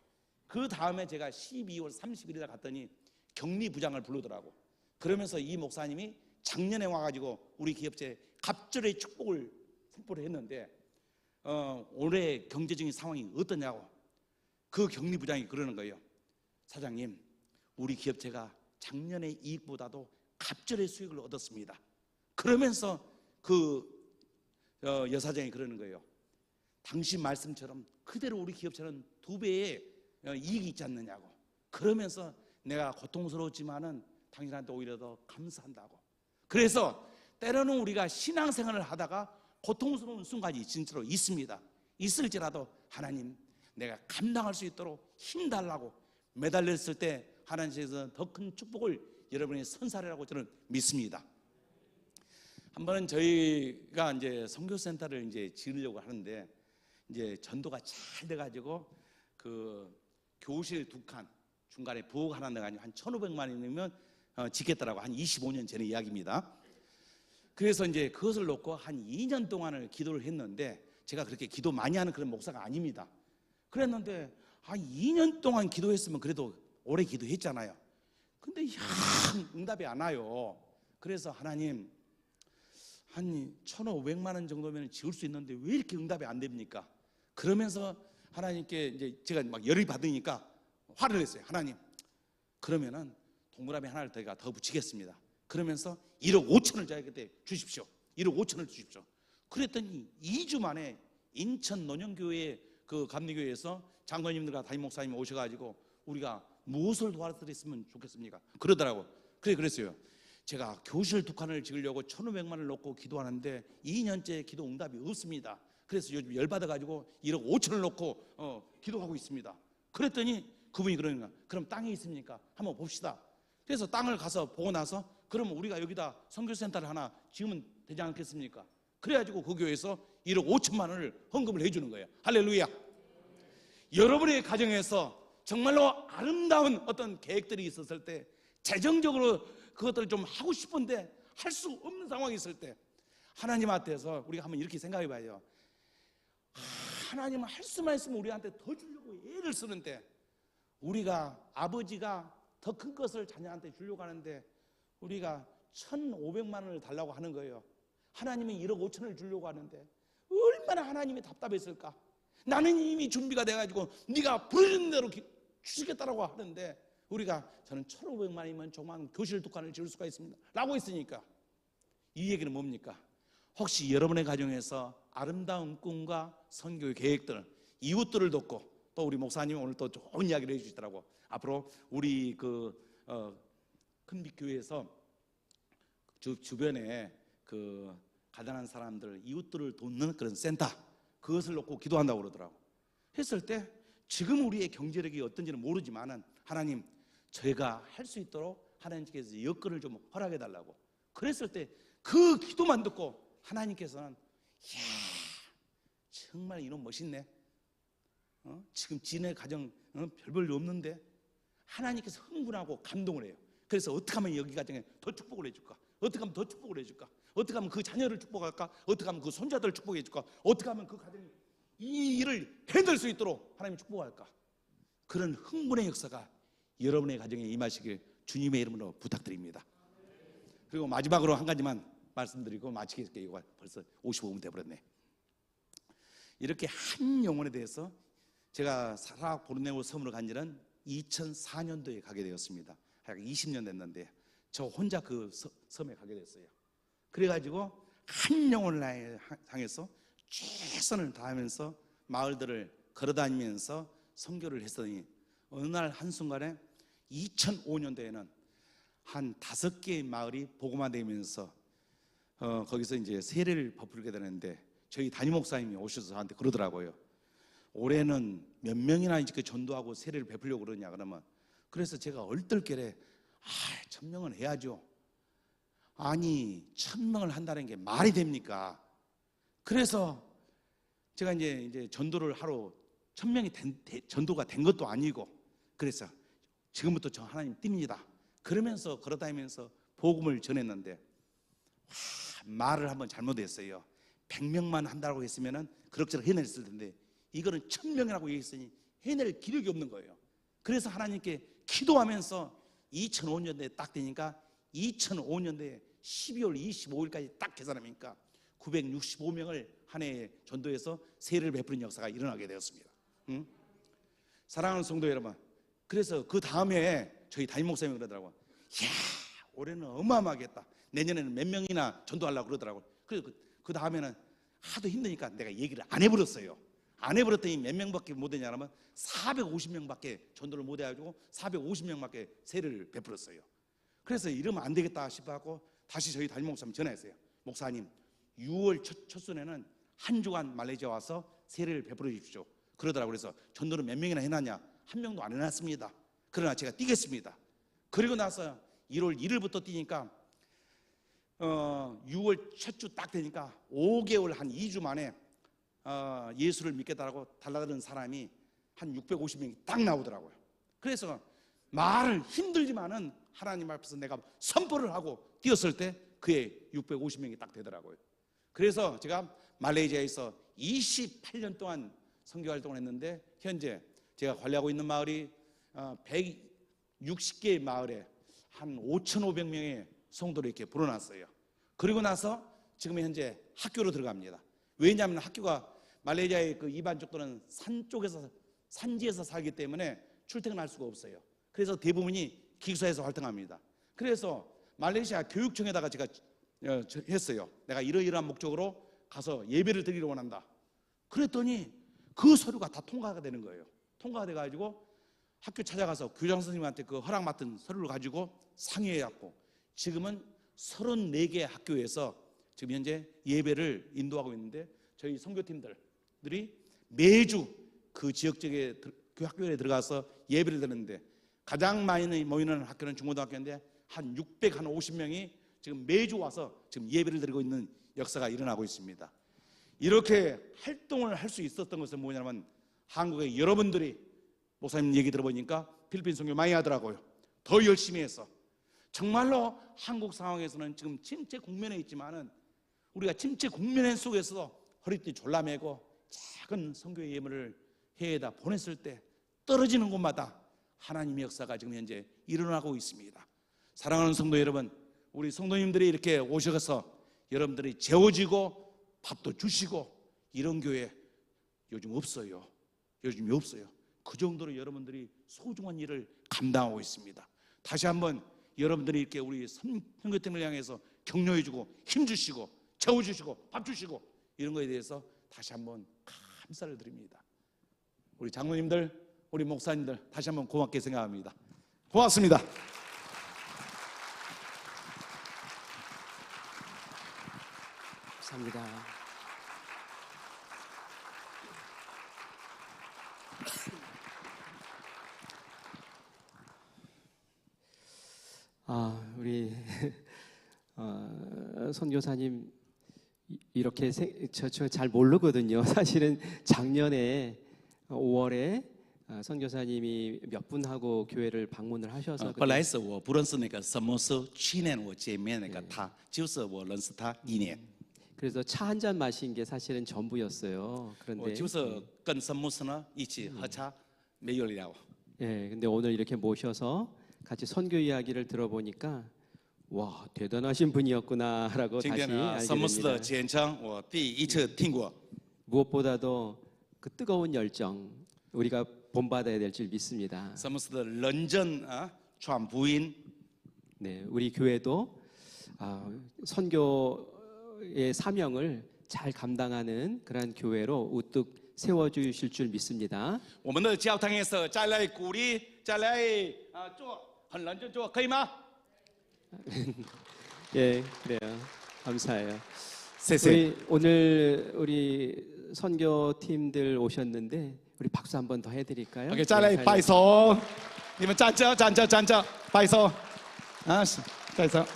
그 다음에 제가 12월 30일에 갔더니 격리부장을 부르더라고. 그러면서 이 목사님이 작년에 와가지고 우리 기업체 갑절의 축복을 선포를 했는데 올해 경제적인 상황이 어떠냐고. 그 격리부장이 그러는 거예요. 사장님, 우리 기업체가 작년의 이익보다도 갑절의 수익을 얻었습니다. 그러면서 그 여사장이 그러는 거예요. 당신 말씀처럼 그대로 우리 기업체는 2배의 이익이 있지 않느냐고. 그러면서 내가 고통스러웠지만은 당신한테 오히려 더 감사한다고. 그래서 때로는 우리가 신앙생활을 하다가 고통스러운 순간이 진짜로 있습니다. 있을지라도 하나님, 내가 감당할 수 있도록 힘달라고 매달렸을 때 하나님께서 더 큰 축복을 여러분이 선사하라고 저는 믿습니다. 한 번은 저희가 이제 선교센터를 이제 지으려고 하는데 이제 전도가 잘 돼가지고 그 교실 2칸 중간에 부엌 하나 넣어가지고 한 1,500만 원이면 짓겠더라고. 한 25년 전의 이야기입니다. 그래서 이제 그것을 놓고 한 2년 동안을 기도를 했는데 제가 그렇게 기도 많이 하는 그런 목사가 아닙니다. 그랬는데 한 2년 동안 기도했으면 그래도 오래 기도했잖아요. 근데 응답이 안 와요. 그래서 하나님, 한 1,500만 원 정도면 지을 수 있는데 왜 이렇게 응답이 안 됩니까? 그러면서 하나님께 이제 제가 막 열이 받으니까 화를 냈어요. 하나님, 그러면은 동그라미 하나를 더 붙이겠습니다. 그러면서 1억 5천을 저에게 주십시오. 1억 5천을 주십시오. 그랬더니 2주 만에 인천 논현교회 그 감리교회에서 장로님들과 담임 목사님 오셔가지고 우리가 무엇을 도와드렸으면 좋겠습니까? 그러더라고. 그랬어요. 제가 교실 2칸을 지으려고 1,500만 원을 놓고 기도하는데 2년째 기도 응답이 없습니다. 그래서 요즘 열받아가지고 1억 5천을 놓고 기도하고 있습니다. 그랬더니 그분이 그러는 거야. 그럼 땅이 있습니까? 한번 봅시다. 그래서 땅을 가서 보고 나서 그러면 우리가 여기다 선교센터를 하나 지으면 되지 않겠습니까? 그래가지고 그 교회에서 1억 5천만 원을 헌금을 해주는 거예요. 할렐루야. 여러분의 가정에서 정말로 아름다운 어떤 계획들이 있었을 때, 재정적으로 그것들을 좀 하고 싶은데 할 수 없는 상황이 있을 때, 하나님 앞에서 우리가 한번 이렇게 생각해 봐요. 하나님은 할 수만 있으면 우리한테 더 주려고 애를 쓰는데, 우리가 아버지가 더 큰 것을 자녀한테 주려고 하는데 우리가 1,500만 원을 달라고 하는 거예요. 하나님이 1억 5천을 주려고 하는데 얼마나 하나님이 답답했을까. 나는 이미 준비가 돼가지고 네가 부르는 대로 주시겠다라고 하는데, 우리가 저는 1,500만 원이면 조그만 교실 두 칸을 지을 수가 있습니다 라고 했으니까, 이 얘기는 뭡니까? 혹시 여러분의 가정에서 아름다운 꿈과 선교의 계획들, 이웃들을 돕고, 또 우리 목사님이 오늘 또 좋은 이야기를 해주시더라고. 앞으로 우리 큰빛교회에서 주변에 가난한 사람들, 이웃들을 돕는 그런 센터, 그것을 놓고 기도한다고 그러더라고. 했을 때 지금 우리의 경제력이 어떤지는 모르지만은, 하나님, 저희가 할 수 있도록 하나님께서 여건을 좀 허락해 달라고. 그랬을 때 그 기도만 듣고 하나님께서는, 이야, 정말 이놈 멋있네. 지금 지네 가정 별 볼 일 없는데, 하나님께서 흥분하고 감동을 해요. 그래서 어떻게 하면 여기 가정에 더 축복을 해줄까? 어떻게 하면 더 축복을 해줄까? 어떻게 하면 그 자녀를 축복할까? 어떻게 하면 그 손자들을 축복해 줄까? 어떻게 하면 그 가정이 이 일을 해낼 수 있도록 하나님 축복할까? 그런 흥분의 역사가 여러분의 가정에 임하시길 주님의 이름으로 부탁드립니다. 그리고 마지막으로 한 가지만 말씀드리고 마치겠습니다. 벌써 55분 돼버렸네. 이렇게 한 영혼에 대해서 제가 사라 보르네오 섬으로 간 지는 2004년도에 가게 되었습니다. 약 20년 됐는데 저 혼자 그 섬에 가게 됐어요. 그래가지고 한 영혼을 향해서 최선을 다하면서 마을들을 걸어다니면서 선교를 했더니, 어느 날 한순간에 2005년도에는 한 5개의 마을이 복음화되면서 거기서 이제 세례를 베풀게 되는데, 저희 담임 목사님이 오셔서 저한테 그러더라고요. 올해는 몇 명이나 이렇게 전도하고 세례를 베풀려고 그러냐. 그러면, 그래서 제가 얼떨결에 1,000명은 해야죠. 아니, 1,000명을 한다는 게 말이 됩니까? 그래서 제가 이제 전도를 하러 1,000명이 전도가 된 것도 아니고, 그래서 지금부터 저 하나님 띱니다. 그러면서 걸어다니면서 복음을 전했는데, 말을 한번 잘못했어요. 100명만 한다고 했으면 그럭저럭 해냈을 텐데, 이거는 1,000명이라고 얘기했으니 해낼 기력이 없는 거예요. 그래서 하나님께 기도하면서 2005년도에 딱 되니까, 2005년도에 12월 25일까지 딱 계산하니까 965명을 한 해에 전도해서 세례를 베푸는 역사가 일어나게 되었습니다. 사랑하는 성도 여러분, 그래서 그 다음에 저희 담임 목사님이 그러더라고요. 이야, 올해는 어마어마하겠다. 내년에는 몇 명이나 전도하려고 그러더라고요. 그래서 그 다음에는 하도 힘드니까 내가 얘기를 안 해버렸어요. 안 해버렸더니 몇 명밖에 못 했냐면 450명밖에 전도를 못 해가지고 450명밖에 세례를 베풀었어요. 그래서 이러면 안 되겠다 싶어갖고 다시 저희 담임 목사님 전화했어요. 목사님, 6월 첫 순에는 한 주간 말레이시아 와서 세례를 베풀어 주십시오. 그러더라고요. 그래서 전도를 몇 명이나 해놨냐? 한 명도 안 해놨습니다. 그러나 제가 뛰겠습니다. 그리고 나서 1월 1일부터 뛰니까 6월 첫 주 딱 되니까 5개월 한 2주 만에 예수를 믿겠다라고 달라드는 사람이 한 650명이 딱 나오더라고요. 그래서 말을 힘들지만은 하나님 앞에서 내가 선포를 하고 뛰었을 때 그의 650명이 딱 되더라고요. 그래서 제가 말레이시아에서 28년 동안 선교 활동을 했는데, 현재 제가 관리하고 있는 마을이 160개의 마을에 한 5,500명의 성도를 이렇게 불어놨어요. 그리고 나서 지금 현재 학교로 들어갑니다. 왜냐하면 학교가 말레이시아의 그 이반족들은 산 쪽에서, 산지에서 살기 때문에 출퇴근할 수가 없어요. 그래서 대부분이 기숙사에서 활동합니다. 그래서 말레이시아 교육청에다가 제가 했어요. 내가 이러이러한 목적으로 가서 예배를 드리러 원한다. 그랬더니 그 서류가 다 통과가 되는 거예요. 통과가 돼가지고 학교 찾아가서 교장 선생님한테 그 허락 맡은 서류를 가지고 상의해갖고 지금은 34개 학교에서 지금 현재 예배를 인도하고 있는데, 저희 선교팀들이 매주 그 지역 지역에 그 학교에 들어가서 예배를 드리는데, 가장 많이 모이는 학교는 중고등학교인데 한 650명이 지금 매주 와서 지금 예배를 드리고 있는 역사가 일어나고 있습니다. 이렇게 활동을 할 수 있었던 것은 뭐냐면 한국의 여러분들이 목사님 얘기 들어보니까 필리핀 선교 많이 하더라고요. 더 열심히 해서 정말로 한국 상황에서는 지금 침체 국면에 있지만은 우리가 침체 국면 속에서 허리띠 졸라매고 작은 선교의 예물을 해에다 보냈을 때 떨어지는 곳마다 하나님의 역사가 지금 현재 일어나고 있습니다. 사랑하는 성도 여러분, 우리 성도님들이 이렇게 오셔서 여러분들이 재워지고 밥도 주시고 이런 교회 요즘 없어요. 요즘이 없어요. 그 정도로 여러분들이 소중한 일을 감당하고 있습니다. 다시 한번 여러분들이 이렇게 우리 선교팀을 향해서 격려해주고 힘주시고 재워주시고 밥 주시고 이런 거에 대해서 다시 한번 감사를 드립니다. 우리 장로님들, 우리 목사님들 다시 한번 고맙게 생각합니다. 고맙습니다. 감사합니다. 우리 선교사님 이렇게 저 잘 모르거든요. 사실은 작년에 5월에 선교사님이 몇 분하고 교회를 방문을 하셔서 本来是我不认识那个什么时候去年我见面那个他，就是我认识他1年。 그래서 차 한 잔 마신 게 사실은 전부였어요. 我 그런데 就是跟什么时呢一起喝茶，没有聊。 예, 근데 오늘 이렇게 모셔서 같이 선교 이야기를 들어보니까 와 대단하신 분이었구나라고 今 다시 天呢， 알게 什么时的 됩니다. 简称我第一次听过。 무엇보다도 그 뜨거운 열정 우리가 본받아야 될 줄 믿습니다. 什么时的认真啊，传福音。 네, 우리 교회도 선교의 사명을 잘 감당하는 그런 교회로 우뚝 세워주실 줄 믿습니다. 我们的教堂也是再来鼓励，再来做，很认真做，可以吗？ 예, 그래요. 감사해요. 谢谢。 오늘 우리 선교팀들 오셨는데 우리 박수 한 번 더 해드릴까요? OK， 再来拜手，你们站着，站着，站着，拜手，啊，再手。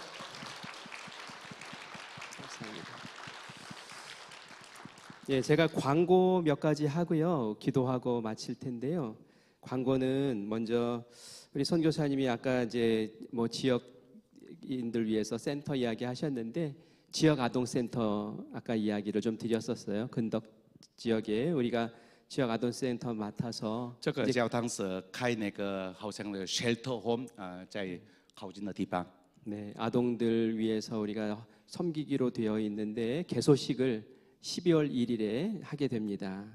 예, 제가 광고 몇 가지 하고요. 기도하고 마칠 텐데요. 광고는 먼저 우리 선교사님이 아까 이제 뭐 지역인들 위해서 센터 이야기 하셨는데 지역 아동센터 아까 이야기를 좀 드렸었어요. 근덕 지역에 우리가 지역 아동센터 맡아서 这个教堂是开那个好像的 shelter home 在靠近的地方。 네, 아동들 위해서 우리가 섬기기로 되어 있는데 개소식을 12월 1일에 하게 됩니다.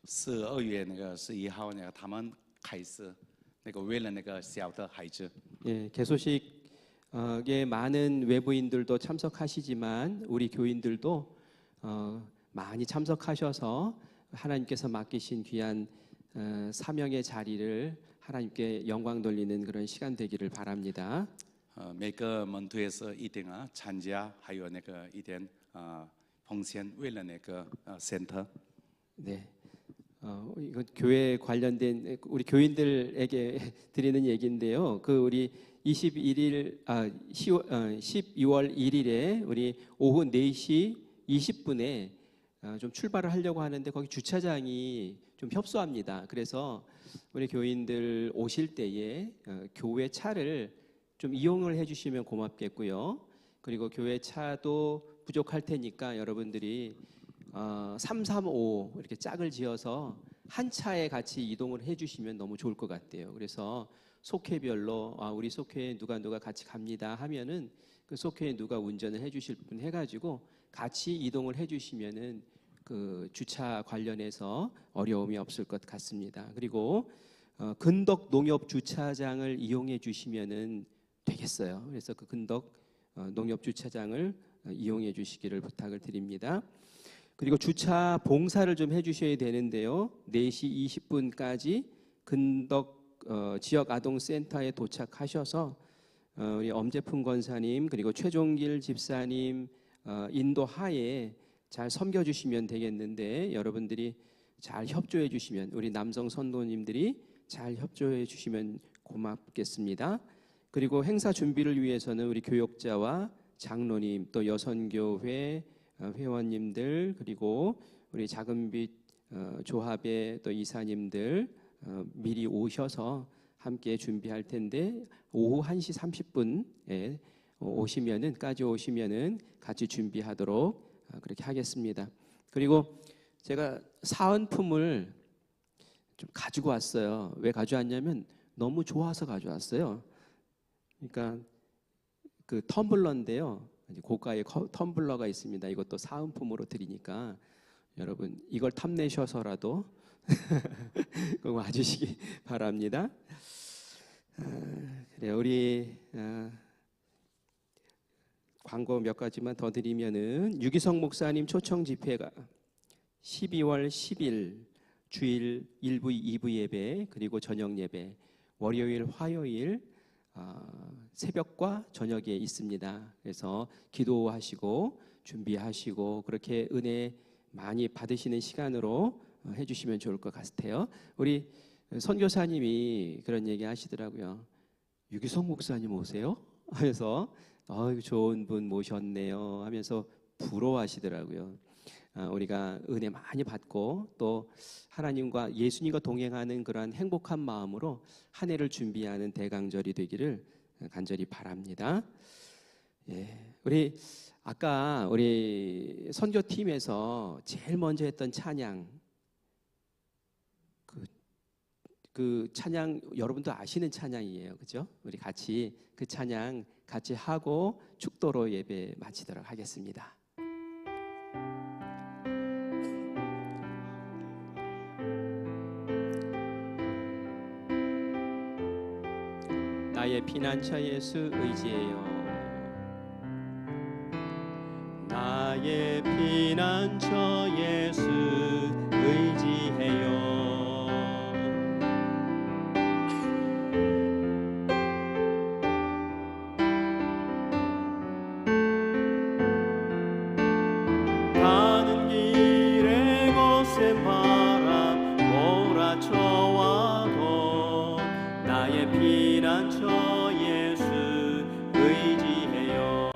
12月那个11号那个他们开始那个为了那个小的孩子。 예, 개소식에 많은 외부인들도 참석하시지만 우리 교인들도 많이 참석하셔서 하나님께서 맡기신 귀한 사명의 자리를 하나님께 영광 돌리는 그런 시간 되기를 바랍니다. 每个门徒也是一定参加，还有那个一点奉献，为了那个center。 네, 이거 교회 관련된 우리 교인들에게 드리는 얘기인데요. 그 우리 12월 1일에 우리 오후 4시 20분에 좀 출발을 하려고 하는데 거기 주차장이 좀 협소합니다. 그래서 우리 교인들 오실 때에 교회 차를 좀 이용을 해주시면 고맙겠고요. 그리고 교회 차도 부족할 테니까 여러분들이 335 이렇게 짝을 지어서 한 차에 같이 이동을 해주시면 너무 좋을 것 같아요. 그래서 속회별로 우리 속회에 누가 같이 갑니다 하면은 그 속회에 누가 운전을 해주실 분 해가지고 같이 이동을 해주시면은 그 주차 관련해서 어려움이 없을 것 같습니다. 그리고 근덕 농협 주차장을 이용해 주시면은 되겠어요. 그래서 그 근덕 농협 주차장을 이용해 주시기를 부탁을 드립니다. 그리고 주차 봉사를 좀 해주셔야 되는데요. 4시 20분까지 근덕 지역 아동센터에 도착하셔서 우리 엄재풍 권사님 그리고 최종길 집사님 인도하에 잘 섬겨주시면 되겠는데 여러분들이 잘 협조해 주시면 우리 남성 선도님들이 잘 협조해 주시면 고맙겠습니다. 그리고 행사 준비를 위해서는 우리 교역자와 장로님, 또 여선교회 회원님들, 그리고 우리 작은빛 조합의 또 이사님들 미리 오셔서 함께 준비할 텐데 오후 1시 30분에 까지 오시면은 같이 준비하도록 그렇게 하겠습니다. 그리고 제가 사은품을 좀 가지고 왔어요. 왜 가져왔냐면 너무 좋아서 가져왔어요. 그러니까 그 텀블러인데요. 고가의 텀블러가 있습니다. 이것도 사은품으로 드리니까 여러분 이걸 탐내셔서라도 꼭 와주시기 바랍니다. 그래 우리 광고 몇 가지만 더 드리면은 유기성 목사님 초청 집회가 12월 10일 주일 1부, 2부 예배 그리고 저녁 예배 월요일, 화요일 새벽과 저녁에 있습니다. 그래서 기도하시고 준비하시고 그렇게 은혜 많이 받으시는 시간으로 해주시면 좋을 것 같아요. 우리 선교사님이 그런 얘기 하시더라고요. 유기성 목사님 오세요? 하면서 좋은 분 모셨네요 하면서 부러워하시더라고요. 우리가 은혜 많이 받고 또 하나님과 예수님과 동행하는 그러한 행복한 마음으로 한 해를 준비하는 대강절이 되기를 간절히 바랍니다. 예, 우리 아까 우리 선교팀에서 제일 먼저 했던 찬양 그 찬양 여러분도 아시는 찬양이에요, 그죠? 우리 같이 그 찬양 같이 하고 축도로 예배 마치도록 하겠습니다. 나의 피난처 예수 의지해요. 나의 피난처 예수 의지해요. 가는 길에 거센 바람 몰아쳐와도 나의 피난처 예수 의지해요.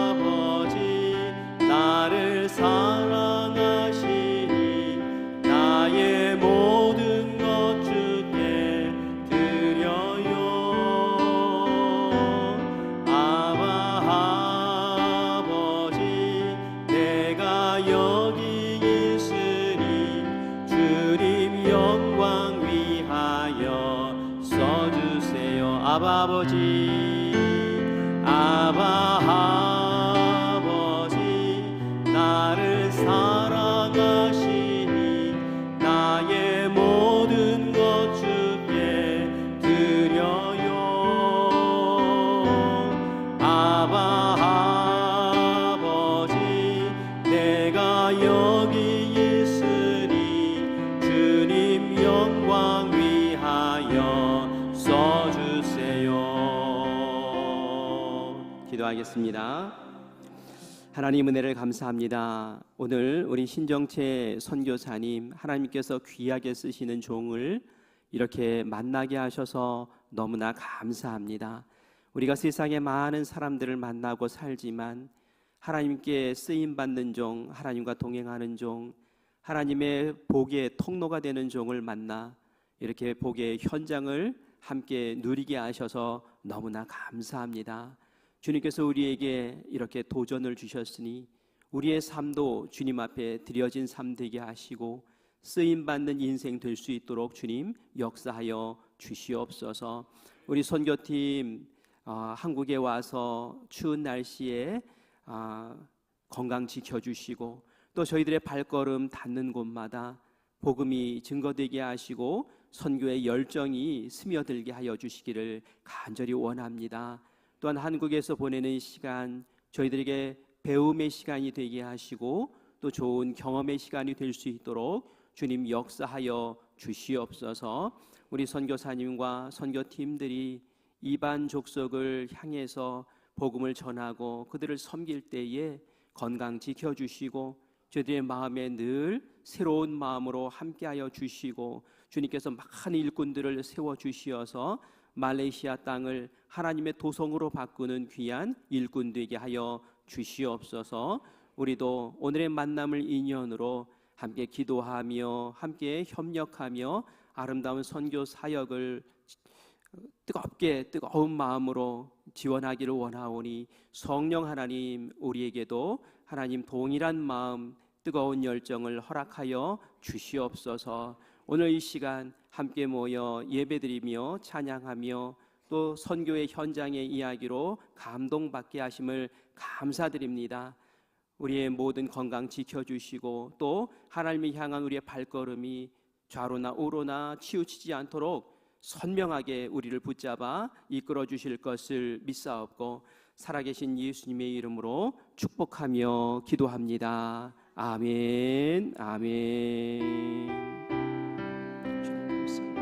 아버지 나를 사랑하시니 나의 모든 것 주께 드려요. 아버지 내가 여기 있으니 주님 영광 위하여 써주세요. 아버지 나를 사랑하시니 나의 모든 것 주께 드려요. 아버지 내가 여기 있으니 주님 영광 위하여 써주세요. 기도하겠습니다. 하나님 은혜를 감사합니다. 오늘 우리 신정채 선교사님 하나님께서 귀하게 쓰시는 종을 이렇게 만나게 하셔서 너무나 감사합니다. 우리가 세상에 많은 사람들을 만나고 살지만 하나님께 쓰임받는 종, 하나님과 동행하는 종, 하나님의 복의 통로가 되는 종을 만나 이렇게 복의 현장을 함께 누리게 하셔서 너무나 감사합니다. 주님께서 우리에게 이렇게 도전을 주셨으니 우리의 삶도 주님 앞에 드려진 삶 되게 하시고 쓰임받는 인생 될 수 있도록 주님 역사하여 주시옵소서. 우리 선교팀 한국에 와서 추운 날씨에 건강 지켜주시고 또 저희들의 발걸음 닿는 곳마다 복음이 증거되게 하시고 선교의 열정이 스며들게 하여 주시기를 간절히 원합니다. 또한 한국에서 보내는 시간 저희들에게 배움의 시간이 되게 하시고 또 좋은 경험의 시간이 될 수 있도록 주님 역사하여 주시옵소서. 우리 선교사님과 선교팀들이 이반 족속을 향해서 복음을 전하고 그들을 섬길 때에 건강 지켜주시고 저희들의 마음에 늘 새로운 마음으로 함께하여 주시고 주님께서 많은 일꾼들을 세워주시어서 말레이시아 땅을 하나님의 도성으로 바꾸는 귀한 일꾼 되게 하여 주시옵소서. 우리도 오늘의 만남을 인연으로 함께 기도하며 함께 협력하며 아름다운 선교 사역을 뜨거운 마음으로 지원하기를 원하오니 성령 하나님 우리에게도 하나님 동일한 마음 뜨거운 열정을 허락하여 주시옵소서. 오늘 이 시간 함께 모여 예배드리며 찬양하며 또 선교의 현장의 이야기로 감동받게 하심을 감사드립니다. 우리의 모든 건강 지켜주시고 또 하나님을 향한 우리의 발걸음이 좌로나 우로나 치우치지 않도록 선명하게 우리를 붙잡아 이끌어 주실 것을 믿사옵고 살아계신 예수님의 이름으로 축복하며 기도합니다. 아멘. 아멘.